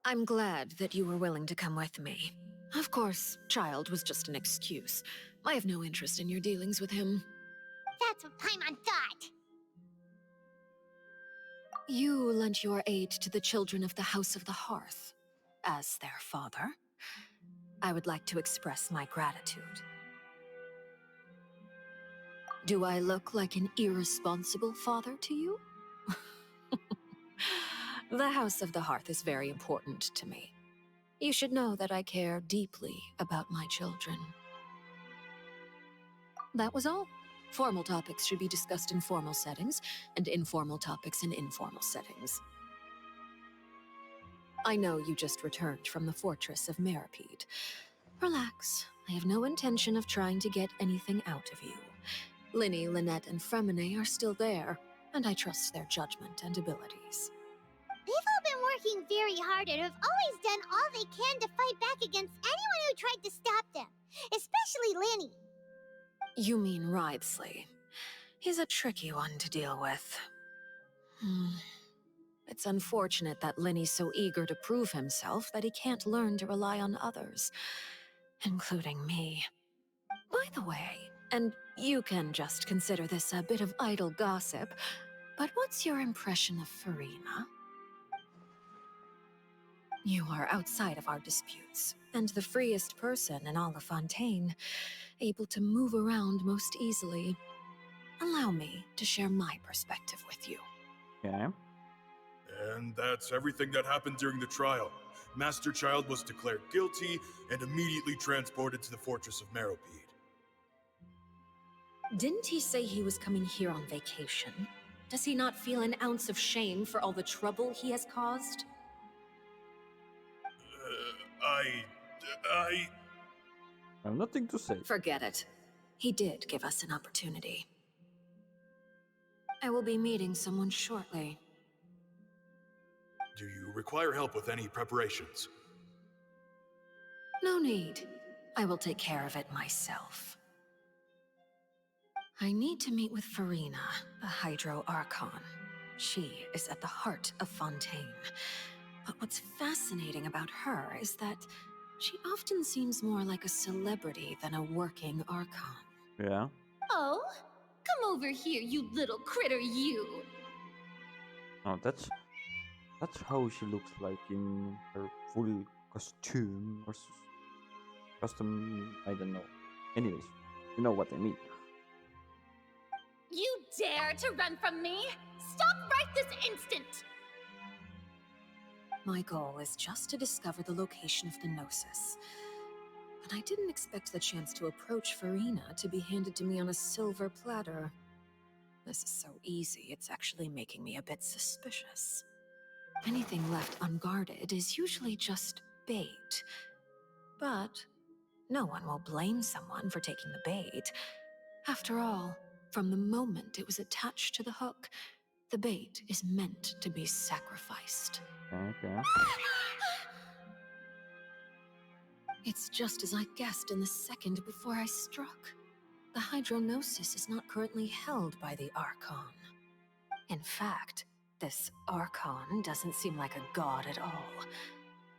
Speaker 13: I'm glad that you were willing to come with me. Of course, Child was just an excuse. I have no interest in your dealings with him.
Speaker 3: That's what Paimon thought.
Speaker 13: You lent your aid to the children of the House of the Hearth. As their father, I would like to express my gratitude. Do I look like an irresponsible father to you? The House of the Hearth is very important to me. You should know that I care deeply about my children. That was all. Formal topics should be discussed in formal settings, and informal topics in informal settings. I know you just returned from the fortress of Meripede. Relax. I have no intention of trying to get anything out of you. Linny, Lynette, and Fremine are still there, and I trust their judgment and abilities.
Speaker 3: They've all been working very hard and have always done all they can to fight back against anyone who tried to stop them, especially Linny.
Speaker 13: You mean Wriothesley. He's a tricky one to deal with. It's unfortunate that Linny's so eager to prove himself that he can't learn to rely on others, including me. By the way, and you can just consider this a bit of idle gossip, but what's your impression of Farina? You are outside of our disputes, and the freest person in all of Fontaine, able to move around most easily. Allow me to share my perspective with you.
Speaker 1: Okay.
Speaker 10: And that's everything that happened during the trial. Master Child was declared guilty and immediately transported to the Fortress of Meripede.
Speaker 13: Didn't he say he was coming here on vacation? Does he not feel an ounce of shame for all the trouble he has caused?
Speaker 10: I
Speaker 1: have nothing to say.
Speaker 13: Forget it. He did give us an opportunity. I will be meeting someone shortly.
Speaker 10: Do you require help with any preparations?
Speaker 13: No need. I will take care of it myself. I need to meet with Farina, the Hydro Archon. She is at the heart of Fontaine. But what's fascinating about her is that she often seems more like a celebrity than a working Archon.
Speaker 1: Yeah.
Speaker 14: Oh? Come over here, you little critter, you!
Speaker 1: Oh, that's how she looks like in her full costume or custom. I don't know. Anyways, you know what I mean.
Speaker 14: You dare to run from me? Stop right this instant!
Speaker 13: My goal is just to discover the location of the Gnosis. But I didn't expect the chance to approach Farina to be handed to me on a silver platter. This is so easy, it's actually making me a bit suspicious. Anything left unguarded is usually just bait. But no one will blame someone for taking the bait. After all, from the moment it was attached to the hook, the bait is meant to be sacrificed.
Speaker 1: Okay.
Speaker 13: It's just as I guessed in the second before I struck. The Hydronosis is not currently held by the Archon. In fact, this Archon doesn't seem like a god at all.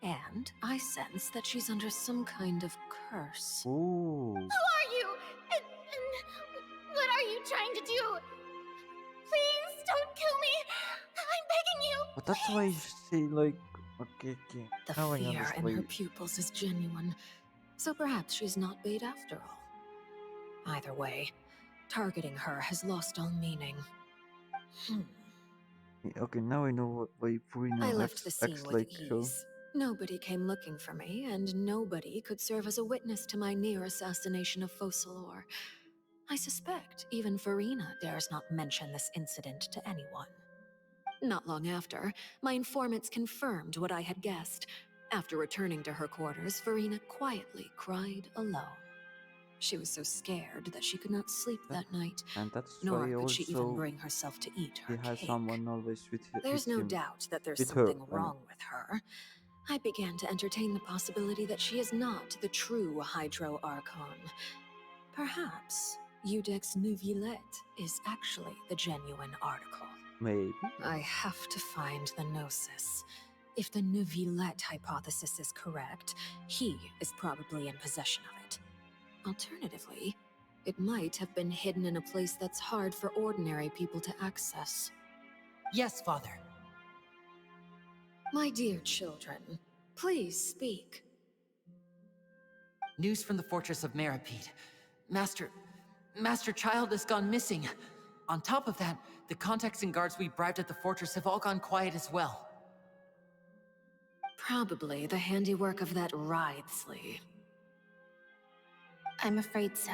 Speaker 13: And I sense that she's under some kind of curse.
Speaker 1: Ooh.
Speaker 14: Who are you? And you trying to do? Please don't kill me. I'm begging you.
Speaker 1: But that's why she like. Okay, okay.
Speaker 13: The
Speaker 1: Now I
Speaker 13: fear in her
Speaker 1: understand.
Speaker 13: pupils is genuine, so perhaps she's not bait after all. Either way, targeting her has lost all meaning.
Speaker 1: Okay, now I know why Furina
Speaker 13: I left the scene
Speaker 1: acts
Speaker 13: with
Speaker 1: like so.
Speaker 13: ease. Nobody came looking for me, and nobody could serve as a witness to my near assassination of Focalor. I suspect even Farina dares not mention this incident to anyone. Not long after, my informants confirmed what I had guessed. After returning to her quarters, Farina quietly cried alone. She was so scared that she could not sleep that night,
Speaker 1: And that's
Speaker 13: nor
Speaker 1: why
Speaker 13: could she even
Speaker 1: also
Speaker 13: bring herself to eat
Speaker 1: he
Speaker 13: her
Speaker 1: has
Speaker 13: cake.
Speaker 1: someone always with
Speaker 13: There's no doubt that there's
Speaker 1: with her.
Speaker 13: something wrong with her. I began to entertain the possibility that she is not the true Hydro Archon. Perhaps Eudex Neuvillette is actually the genuine article.
Speaker 1: Maybe.
Speaker 13: I have to find the Gnosis. If the Neuvillette hypothesis is correct, he is probably in possession of it. Alternatively, it might have been hidden in a place that's hard for ordinary people to access.
Speaker 7: Yes, Father.
Speaker 13: My dear children, please speak.
Speaker 7: News from the fortress of Meripede. Master Child has gone missing. On top of that, the contacts and guards we bribed at the fortress have all gone quiet as well.
Speaker 13: Probably the handiwork of that Writhsley.
Speaker 5: I'm afraid so.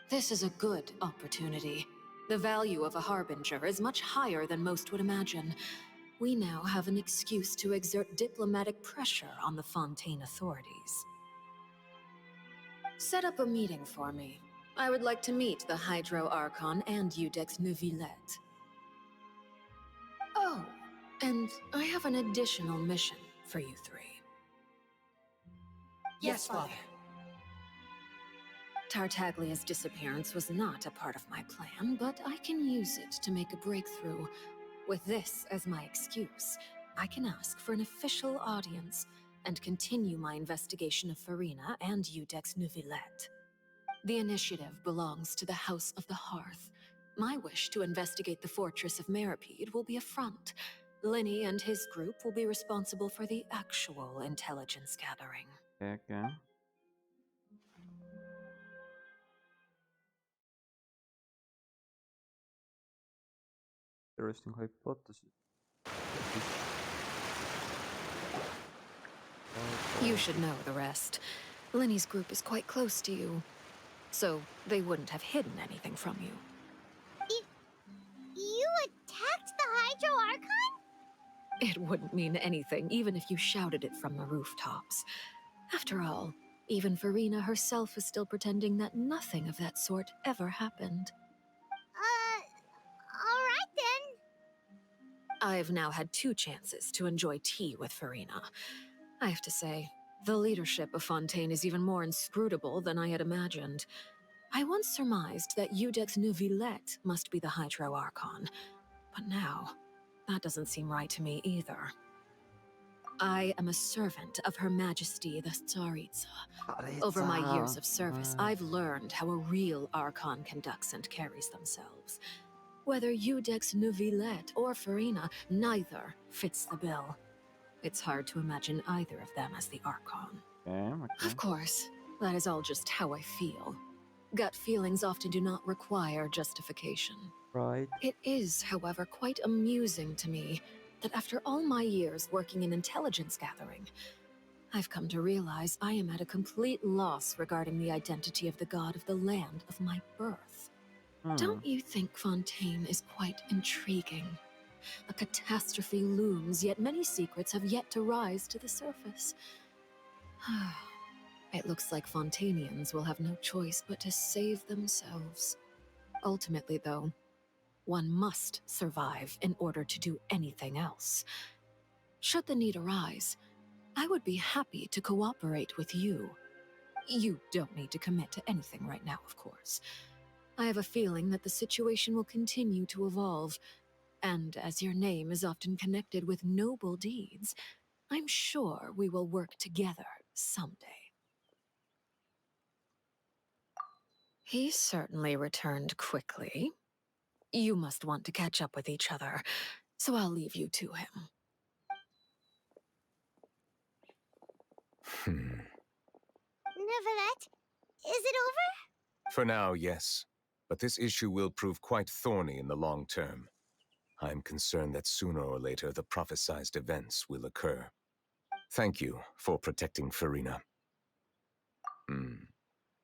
Speaker 13: This is a good opportunity. The value of a Harbinger is much higher than most would imagine. We now have an excuse to exert diplomatic pressure on the Fontaine authorities. Set up a meeting for me. I would like to meet the Hydro Archon and Eudex Neuvillette. Oh, and I have an additional mission for you three.
Speaker 7: Yes, Father.
Speaker 13: Tartaglia's disappearance was not a part of my plan, but I can use it to make a breakthrough. With this as my excuse, I can ask for an official audience and continue my investigation of Farina and Eudex Neuvillette. The initiative belongs to the House of the Hearth. My wish to investigate the fortress of Meripede will be a front. Linny and his group will be responsible for the actual intelligence gathering.
Speaker 1: Okay. Interesting hypothesis.
Speaker 13: You should know the rest. Linny's group is quite close to you, so they wouldn't have hidden anything from you.
Speaker 3: You attacked the Hydro Archon?
Speaker 13: It wouldn't mean anything, even if you shouted it from the rooftops. After all, even Farina herself is still pretending that nothing of that sort ever happened.
Speaker 3: Alright then.
Speaker 13: I've now had 2 chances to enjoy tea with Farina. I have to say, the leadership of Fontaine is even more inscrutable than I had imagined. I once surmised that Eudex Neuvillette must be the Hydro Archon, but now, that doesn't seem right to me either. I am a servant of Her Majesty the Tsaritsa. Over my years of service, I've learned how a real Archon conducts and carries themselves. Whether Eudex Neuvillette or Farina, neither fits the bill. It's hard to imagine either of them as the Archon.
Speaker 1: Okay.
Speaker 13: Of course, that is all just how I feel. Gut feelings often do not require justification.
Speaker 1: Right.
Speaker 13: It is, however, quite amusing to me that after all my years working in intelligence gathering, I've come to realize I am at a complete loss regarding the identity of the god of the land of my birth. Don't you think Fontaine is quite intriguing? A catastrophe looms, yet many secrets have yet to rise to the surface. It looks like Fontainians will have no choice but to save themselves. Ultimately, though, one must survive in order to do anything else. Should the need arise, I would be happy to cooperate with you. You don't need to commit to anything right now, of course. I have a feeling that the situation will continue to evolve, and as your name is often connected with noble deeds, I'm sure we will work together someday. He certainly returned quickly. You must want to catch up with each other, so I'll leave you to him.
Speaker 3: Neuvillette, is it over?
Speaker 12: For now, yes. But this issue will prove quite thorny in the long term. I'm concerned that sooner or later the prophesized events will occur. Thank you for protecting Farina.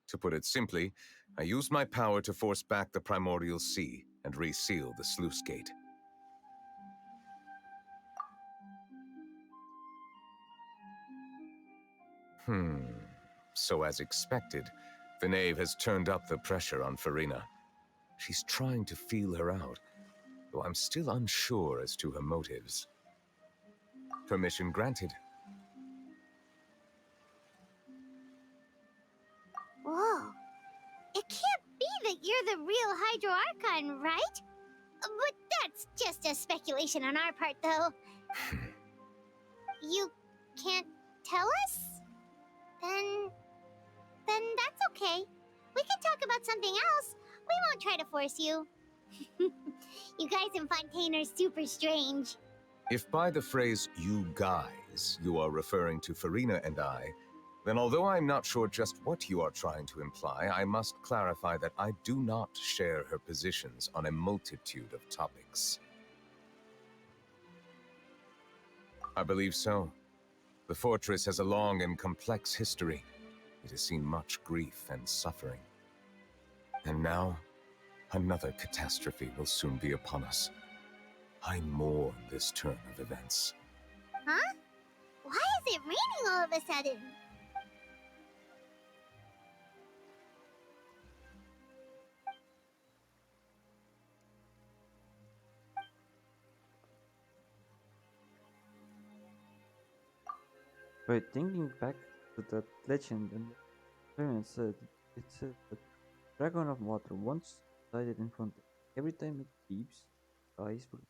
Speaker 12: To put it simply, I used my power to force back the primordial sea and reseal the sluice gate. So as expected, the knave has turned up the pressure on Farina. She's trying to feel her out, though I'm still unsure as to her motives. Permission granted.
Speaker 3: Whoa. It can't be that you're the real Hydro Archon, right? But that's just a speculation on our part, though. You can't tell us? Then that's okay. We can talk about something else. We won't try to force you. You guys in Fontaine are super strange.
Speaker 12: If by the phrase, you guys, you are referring to Farina and I, then although I'm not sure just what you are trying to imply, I must clarify that I do not share her positions on a multitude of topics. I believe so. The fortress has a long and complex history. It has seen much grief and suffering. And now, another catastrophe will soon be upon us. I mourn this turn of events.
Speaker 3: Huh? Why is it raining all of a sudden?
Speaker 1: By thinking back to that legend and experience said, it said that dragon of water once died in front of every time it leaves, eyes will.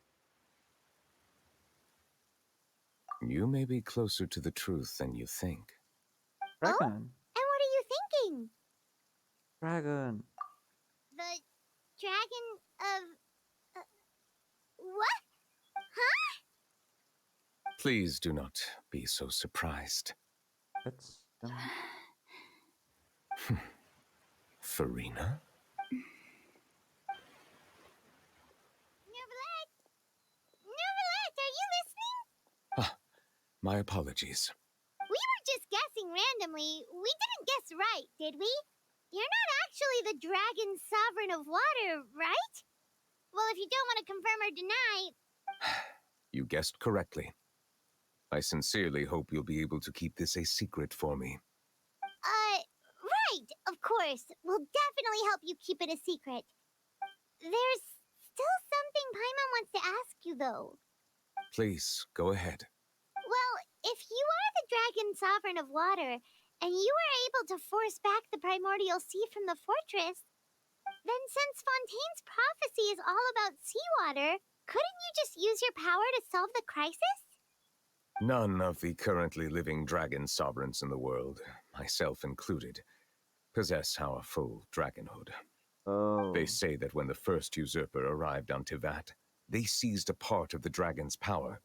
Speaker 12: You may be closer to the truth than you think.
Speaker 1: Dragon!
Speaker 3: Oh? And what are you thinking?
Speaker 1: Dragon!
Speaker 3: The dragon of... what? Huh?
Speaker 12: Please do not be so surprised.
Speaker 1: That's
Speaker 12: Farina?
Speaker 3: Neuvillette, are you listening?
Speaker 12: My apologies.
Speaker 3: We were just guessing randomly. We didn't guess right, did we? You're not actually the dragon sovereign of water, right? Well, if you don't want to confirm or deny...
Speaker 12: You guessed correctly. I sincerely hope you'll be able to keep this a secret for me.
Speaker 3: Right, of course. We'll definitely help you keep it a secret. There's still something Paimon wants to ask you, though.
Speaker 12: Please, go ahead.
Speaker 3: Well, if you are the dragon sovereign of water, and you were able to force back the primordial sea from the fortress, then since Fontaine's prophecy is all about seawater, couldn't you just use your power to solve the crisis?
Speaker 12: None of the currently living dragon sovereigns in the world, myself included, possess our full dragonhood.
Speaker 1: Oh.
Speaker 12: They say that when the first usurper arrived on Tivat, they seized a part of the dragon's power.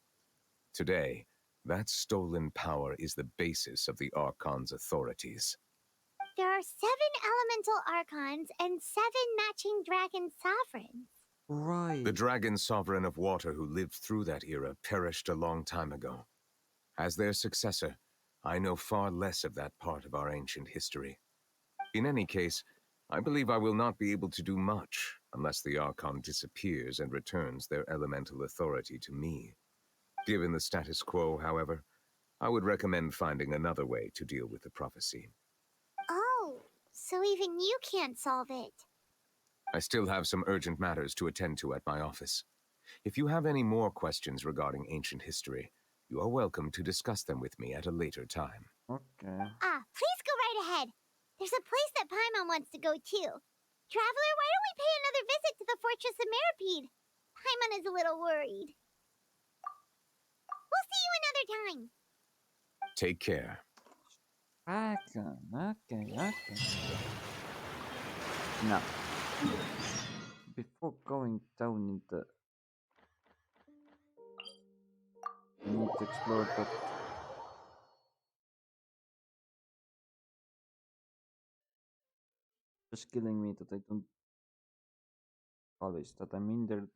Speaker 12: Today, that stolen power is the basis of the Archon's authorities.
Speaker 3: There are 7 elemental Archons and 7 matching dragon sovereigns.
Speaker 1: Right.
Speaker 12: The dragon sovereign of water who lived through that era perished a long time ago. As their successor, I know far less of that part of our ancient history. In any case, I believe I will not be able to do much unless the Archon disappears and returns their elemental authority to me. Given the status quo, however, I would recommend finding another way to deal with the prophecy.
Speaker 3: Oh, so even you can't solve it.
Speaker 12: I still have some urgent matters to attend to at my office. If you have any more questions regarding ancient history, you are welcome to discuss them with me at a later time.
Speaker 1: Okay.
Speaker 3: Please go right ahead. There's a place that Paimon wants to go too. Traveler, why don't we pay another visit to the Fortress of Meripede? Paimon is a little worried. We'll see you another time.
Speaker 12: Take care.
Speaker 1: Dragon. Okay. Now, before going down in the... I need to explore that... Just killing me that I don't... Always that I'm in there.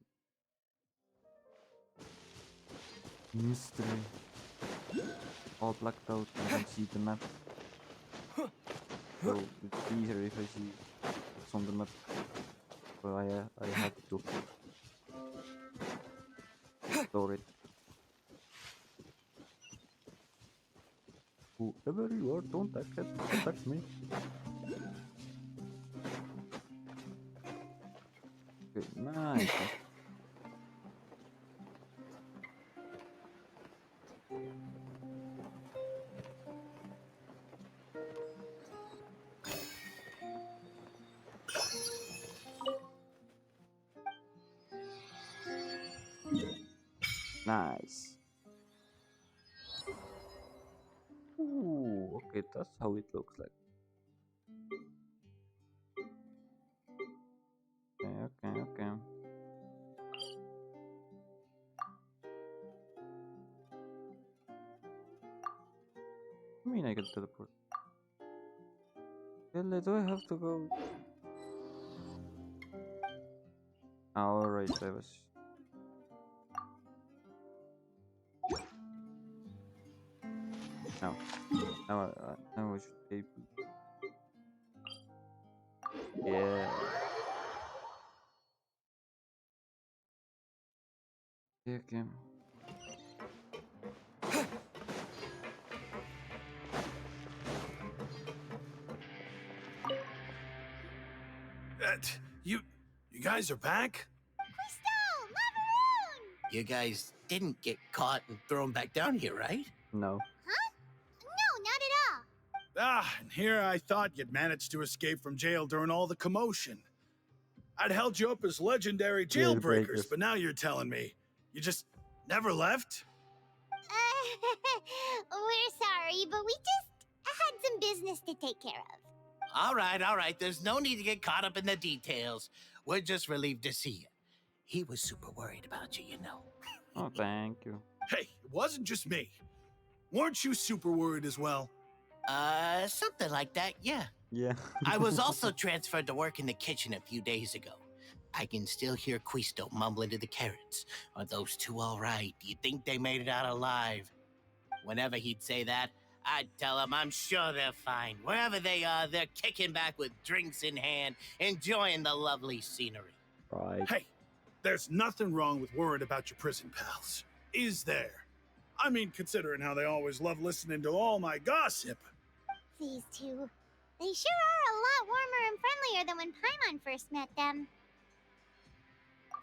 Speaker 1: Mystery. All blacked out, I don't see the map. So it's easier if I see what's on the map. So I have to store it. Whoever you are, don't attack me. Okay, nice. Nice. Ooh, okay, that's how it looks like. Okay. I mean, I can teleport. Really, do I have to go? Alright, I was... No. Now I should be able... Yeah. Okay.
Speaker 10: You guys are back?
Speaker 11: You guys didn't get caught and thrown back down here, right?
Speaker 1: No.
Speaker 3: Huh? No, not at all.
Speaker 10: And here I thought you'd managed to escape from jail during all the commotion. I'd held you up as legendary jailbreakers, but now you're telling me you just never left?
Speaker 3: We're sorry, but we just had some business to take care of.
Speaker 11: All right. There's no need to get caught up in the details. We're just relieved to see you. He was super worried about you, you know.
Speaker 1: Oh, thank you.
Speaker 10: Hey, it wasn't just me. Weren't you super worried as well?
Speaker 11: Something like that, yeah.
Speaker 1: Yeah.
Speaker 11: I was also transferred to work in the kitchen a few days ago. I can still hear Quisto mumbling to the carrots. Are those two all right? Do you think they made it out alive? Whenever he'd say that, I'd tell him I'm sure they're fine. Wherever they are, they're kicking back with drinks in hand, enjoying the lovely scenery.
Speaker 1: Right.
Speaker 10: Hey, there's nothing wrong with worrying about your prison pals, is there? I mean, considering how they always love listening to all my gossip.
Speaker 3: These two. They sure are a lot warmer and friendlier than when Paimon first met them.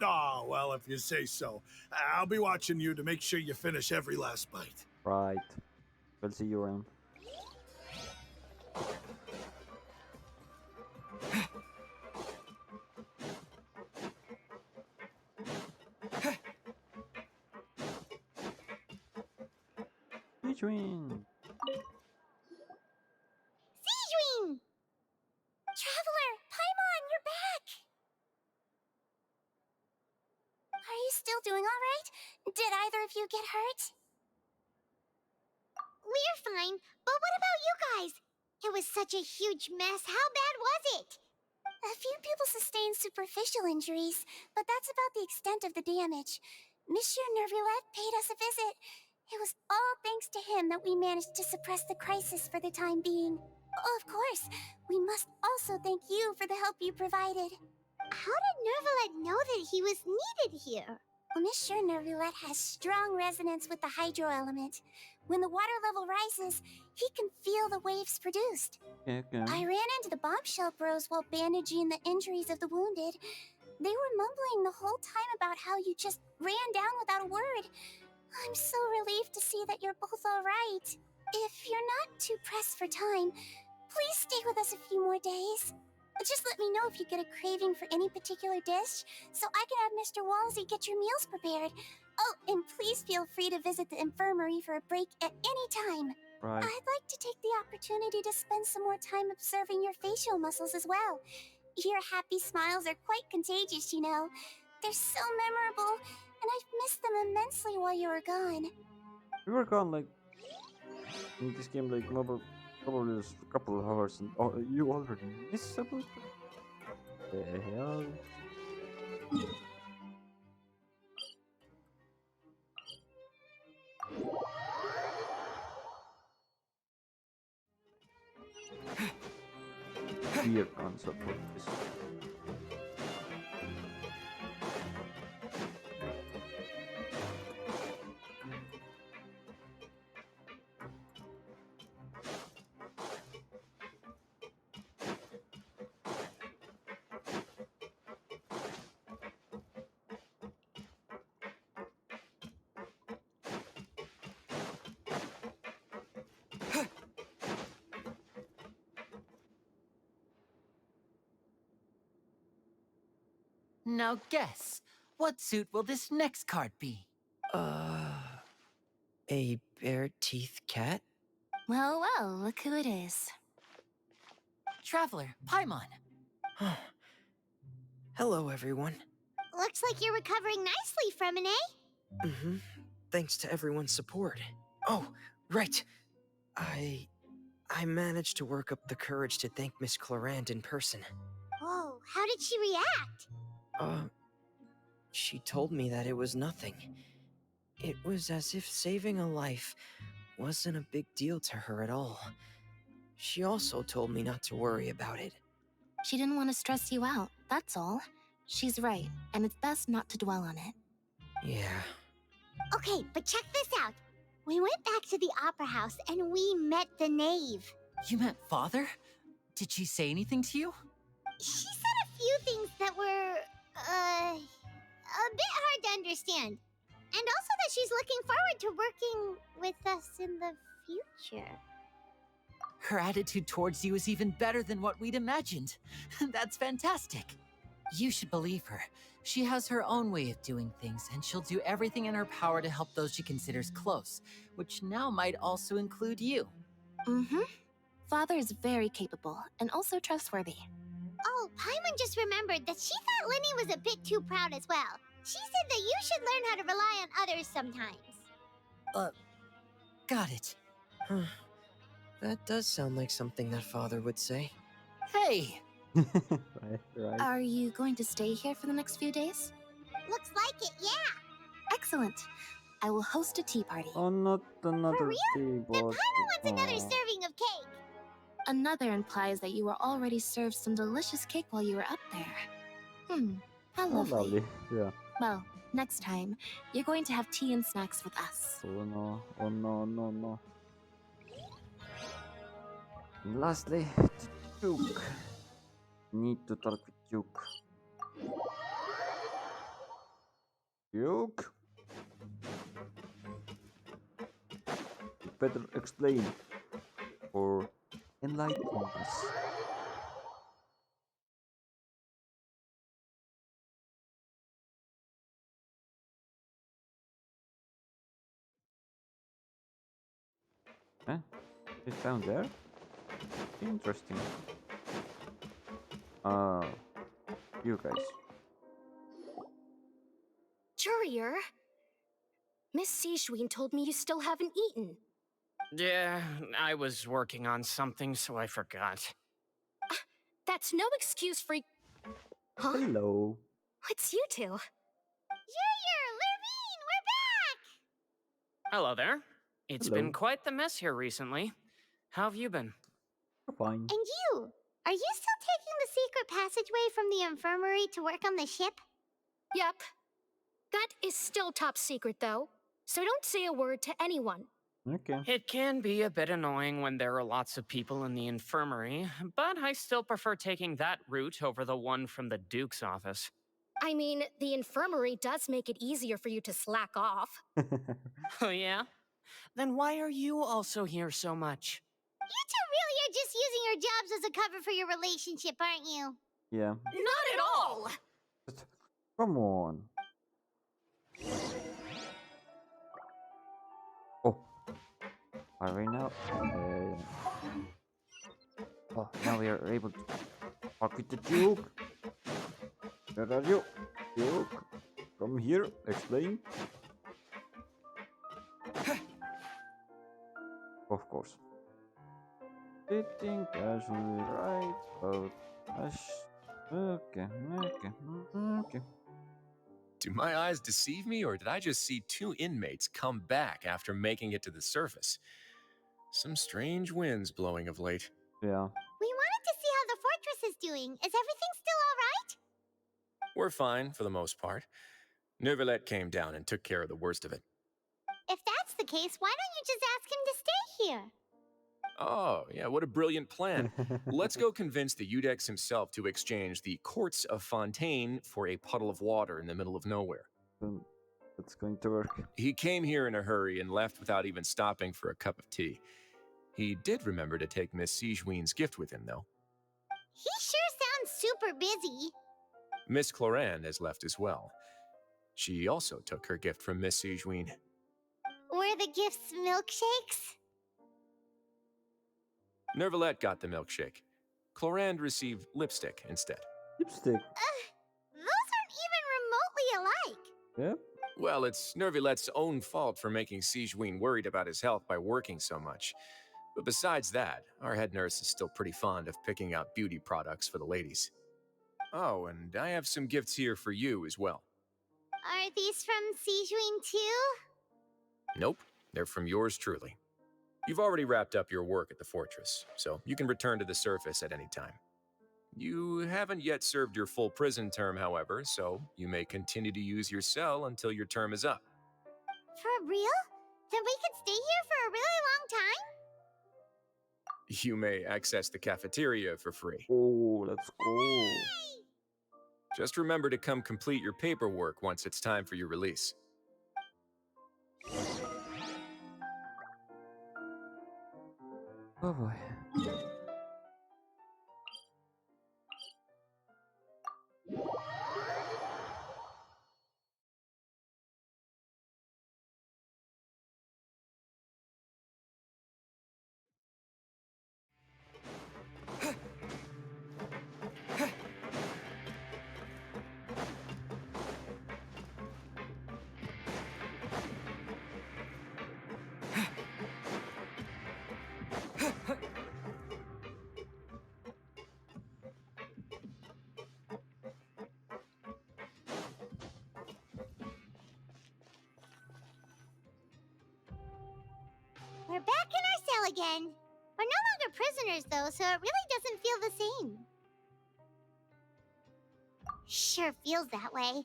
Speaker 10: Oh, well, if you say so. I'll be watching you to make sure you finish every last bite.
Speaker 1: Right. We'll see you around. Between.
Speaker 3: Sejuin! Traveler, Paimon, you're back! Are you still doing all right? Did either of you get hurt? We're fine, but what about you guys? It was such a huge mess. How bad was it? A few people sustained superficial injuries, but that's about the extent of the damage. Monsieur Nervulette paid us a visit. It was all thanks to him that we managed to suppress the crisis for the time being. Of course, we must also thank you for the help you provided. How did Nervulette know that he was needed here? Well, Monsieur Nervulette has strong resonance with the hydro element. When the water level rises, he can feel the waves produced.
Speaker 1: Okay.
Speaker 3: I ran into the bombshell bros while bandaging the injuries of the wounded. They were mumbling the whole time about how you just ran down without a word. I'm so relieved to see that you're both all right. If you're not too pressed for time, please stay with us a few more days. Just let me know if you get a craving for any particular dish, so I can have Mr. Walsey get your meals prepared. Oh, and please feel free to visit the infirmary for a break at any time.
Speaker 1: Right.
Speaker 3: I'd like to take the opportunity to spend some more time observing your facial muscles as well. Your happy smiles are quite contagious, you know. They're so memorable, and I've missed them immensely while you were gone.
Speaker 1: We were gone like in this game like probably just a couple of hours, and you already miss about the hell. Weird concept of this.
Speaker 7: Now guess, what suit will this next card be?
Speaker 6: A bare-teeth cat?
Speaker 5: Well, well, look who it is.
Speaker 7: Traveler, Paimon.
Speaker 6: Hello, everyone.
Speaker 3: Looks like you're recovering nicely from it, eh?
Speaker 6: Mm-hmm. Thanks to everyone's support. Oh, right. I managed to work up the courage to thank Miss Clarant in person.
Speaker 3: Whoa, how did she react?
Speaker 6: She told me that it was nothing. It was as if saving a life wasn't a big deal to her at all. She also told me not to worry about it.
Speaker 5: She didn't want to stress you out, that's all. She's right, and it's best not to dwell on it.
Speaker 6: Yeah.
Speaker 3: Okay, but check this out. We went back to the opera house and we met the knave.
Speaker 7: You met Father? Did she say anything to you?
Speaker 3: She said a few things that were, a bit hard to understand. And also that she's looking forward to working with us in the future.
Speaker 7: Her attitude towards you is even better than what we'd imagined. That's fantastic. You should believe her. She has her own way of doing things, and she'll do everything in her power to help those she considers close, which now might also include you.
Speaker 5: Mm-hmm. Father is very capable, and also trustworthy.
Speaker 3: Oh, Paimon just remembered that she thought Linny was a bit too proud as well. She said that you should learn how to rely on others sometimes.
Speaker 7: Got it.
Speaker 6: That does sound like something that Father would say.
Speaker 7: Hey!
Speaker 1: Right.
Speaker 5: Are you going to stay here for the next few days?
Speaker 3: Looks like it, yeah.
Speaker 5: Excellent. I will host a tea party.
Speaker 1: Oh, not another
Speaker 3: For real?
Speaker 1: tea,
Speaker 3: Then
Speaker 1: but
Speaker 3: Paimon wants another serving of cake.
Speaker 5: Another implies that you were already served some delicious cake while you were up there. How
Speaker 1: oh,
Speaker 5: lovely.
Speaker 1: lovely. Yeah.
Speaker 5: Well, next time, you're going to have tea and snacks with us.
Speaker 1: Oh no! Oh no! No! No! And lastly, the Duke. Need to talk with Duke. Duke. You better explain or enlighten us. Huh? It's down there? Interesting. You guys.
Speaker 16: Courier? Miss Sishween told me you still haven't eaten.
Speaker 4: Yeah, I was working on something, so I forgot.
Speaker 16: That's no excuse for... Huh?
Speaker 1: Hello.
Speaker 16: It's you two.
Speaker 3: Junior, Lurvine, we're back!
Speaker 4: Hello there. It's
Speaker 1: Hello.
Speaker 4: been quite the mess here recently. How have you been?
Speaker 1: Fine.
Speaker 3: And you? Are you still taking the secret passageway from the infirmary to work on the ship?
Speaker 16: Yep. That is still top secret, though. So don't say a word to anyone.
Speaker 1: Okay.
Speaker 4: It can be a bit annoying when there are lots of people in the infirmary, but I still prefer taking that route over the one from the Duke's office.
Speaker 16: I mean, the infirmary does make it easier for you to slack off.
Speaker 4: Oh yeah? Then why are you also here so much?
Speaker 3: You two really are just using your jobs as a cover for your relationship, aren't you?
Speaker 1: Yeah.
Speaker 16: Not at all!
Speaker 1: Come on. Oh. Are we now? Oh, now we are able to Talk with the Duke. Where are you? Duke, come here. Explain. Of course. Sitting casually right out. Okay, okay, okay.
Speaker 2: Do my eyes deceive me, or did I just see two inmates come back after making it to the surface? Some strange winds blowing of late.
Speaker 1: Yeah.
Speaker 3: We wanted to see how the fortress is doing. Is everything still all right?
Speaker 2: We're fine for the most part. Neuvillette came down and took care of the worst of it.
Speaker 3: If that's the case, why don't you just ask him to stay here?
Speaker 2: Oh, yeah, what a brilliant plan. Let's go convince the Udex himself to exchange the Courts of Fontaine for a puddle of water in the middle of nowhere.
Speaker 1: That's going to work.
Speaker 2: He came here in a hurry and left without even stopping for a cup of tea. He did remember to take Miss Sigewinne's gift with him, though.
Speaker 3: He sure sounds super busy.
Speaker 2: Miss Cloran has left as well. She also took her gift from Miss Sigewinne.
Speaker 3: Were the gifts milkshakes?
Speaker 2: Neuvillette got the milkshake. Clorand received lipstick instead.
Speaker 1: Lipstick?
Speaker 3: Those aren't even remotely alike.
Speaker 1: Yeah?
Speaker 2: Well, it's Neuvillette's own fault for making Sigewinne worried about his health by working so much. But besides that, our head nurse is still pretty fond of picking out beauty products for the ladies. Oh, and I have some gifts here for you as well.
Speaker 3: Are these from Sigewinne too?
Speaker 2: Nope, they're from yours truly. You've already wrapped up your work at the fortress, so you can return to the surface at any time. You haven't yet served your full prison term, however, so you may continue to use your cell until your term is up.
Speaker 3: For real? Then we could stay here for a really long time?
Speaker 2: You may access the cafeteria for free.
Speaker 1: Oh, let's go.
Speaker 2: Just remember to come complete your paperwork once it's time for your release.
Speaker 1: Oh boy.
Speaker 3: We're back in our cell again. We're no longer prisoners, though, so it really doesn't feel the same. Sure feels that way.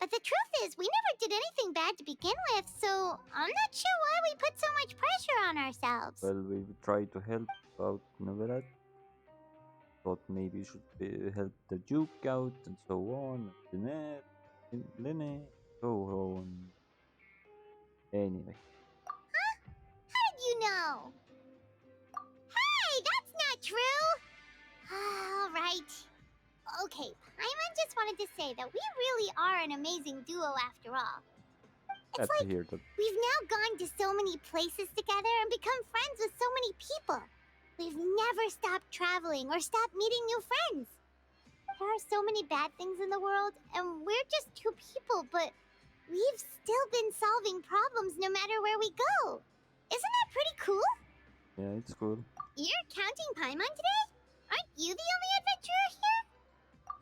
Speaker 3: But the truth is, we never did anything bad to begin with, so I'm not sure why we put so much pressure on ourselves.
Speaker 1: Well, we tried to help out Neuvillette. Thought maybe we should help the Duke out and so on. Lynette, Lene, so on. Anyway.
Speaker 3: Huh? How did you know? Hey, that's not true! All right. Okay, Paimon just wanted to say that we really are an amazing duo after all. It's
Speaker 1: Glad
Speaker 3: like
Speaker 1: to hear that.
Speaker 3: we've now gone to so many places together and become friends with so many people. We've never stopped traveling or stopped meeting new friends. There are so many bad things in the world, and we're just two people, but we've still been solving problems no matter where we go. Isn't that pretty cool?
Speaker 1: Yeah, it's cool.
Speaker 3: You're counting Paimon today? Aren't you the only adventurer here?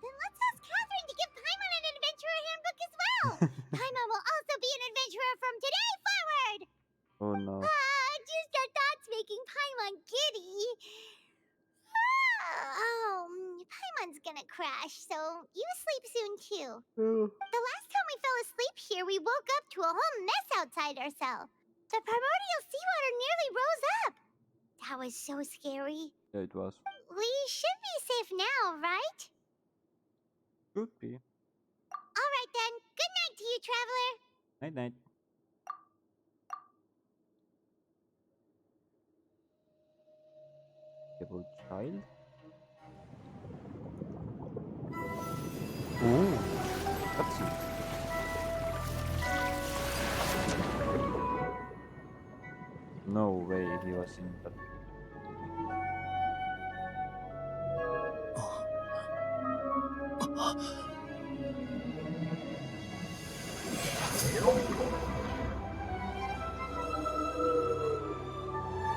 Speaker 3: Then let's ask Catherine to give Paimon an adventurer handbook as well. Paimon will also be an adventurer from today forward.
Speaker 1: Oh no.
Speaker 3: Just our thoughts making Paimon giddy. Paimon's gonna crash, so you sleep soon too. The last time we fell asleep here, we woke up to a whole mess outside our cell. The primordial seawater nearly rose up. That was so scary.
Speaker 1: Yeah, it was.
Speaker 3: We should be safe now, right?
Speaker 1: Could be.
Speaker 3: Alright then. Good night to you, traveler.
Speaker 1: Night night. About child? Ooh. That's it. No way he was in that.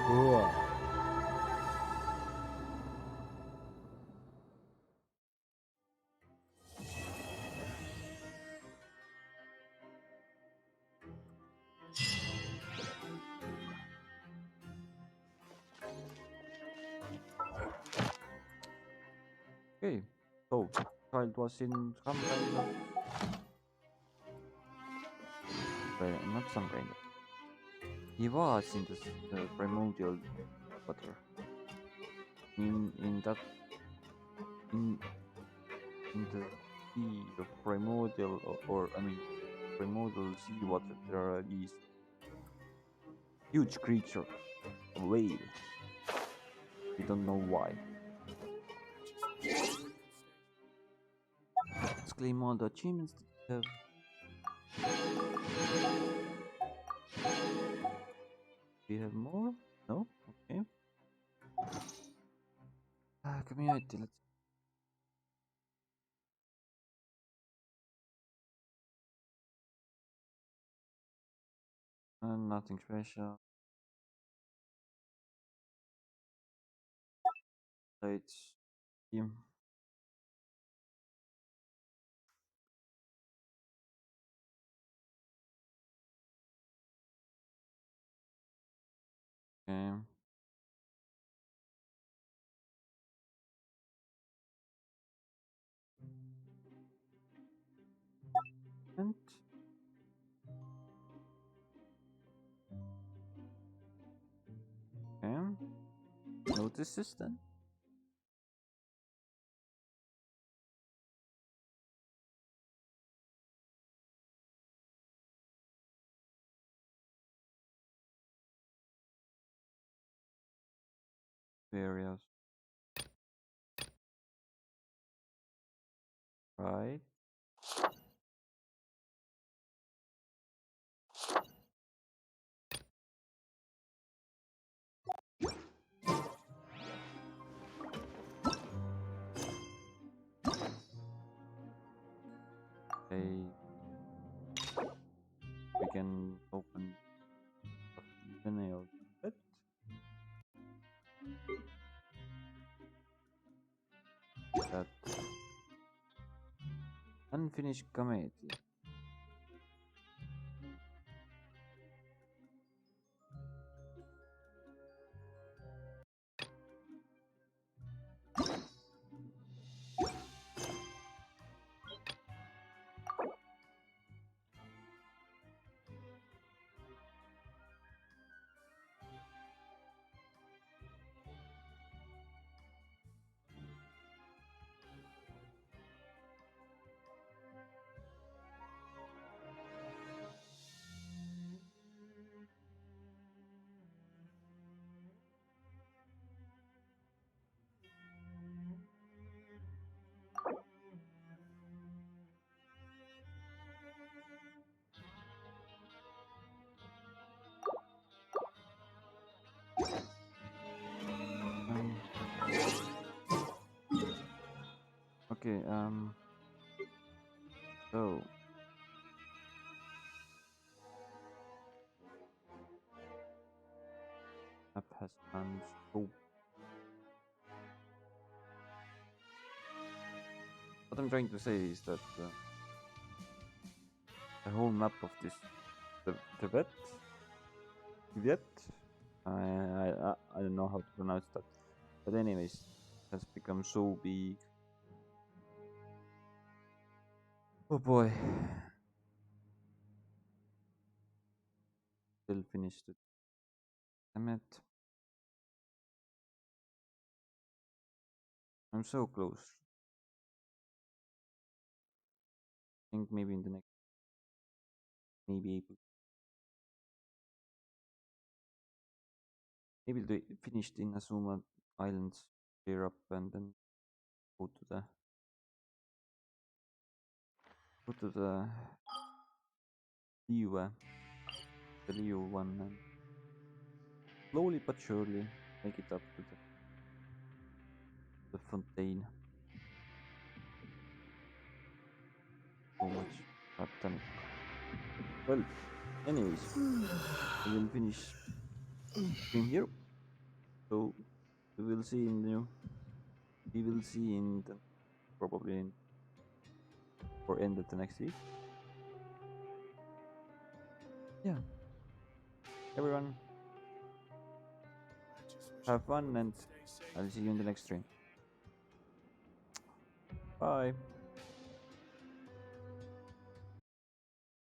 Speaker 1: Whoa. Okay, so child was in some kind of not some kind of. He was in this primordial water. In that in the sea of primordial or I mean primordial sea water there are these huge creature, a whale. We don't know why. Let's claim all the achievements that we have more? No? Okay. Community, let's nothing special. Let's see. Okay. And okay. Notices then. Areas. Right. Okay. We can open even a bit. That unfinished committee. Okay, so app has found scope. What I'm trying to say is that the whole map of this Tibet, I don't know how to pronounce that, but anyways, has become so big. Oh boy. Still finished it. Damn it. I'm so close. I think maybe in the next, maybe April. Maybe they finished in Azuma Islands, clear up, and then go to the Liyue, the Liyue one, and slowly but surely make it up to the Fontaine. so much. God damn it. Well, anyways, I will finish stream here. So we will see in the we will see in the probably in or end of the next week. Yeah, everyone, have fun, and I'll see you in the next stream. Bye.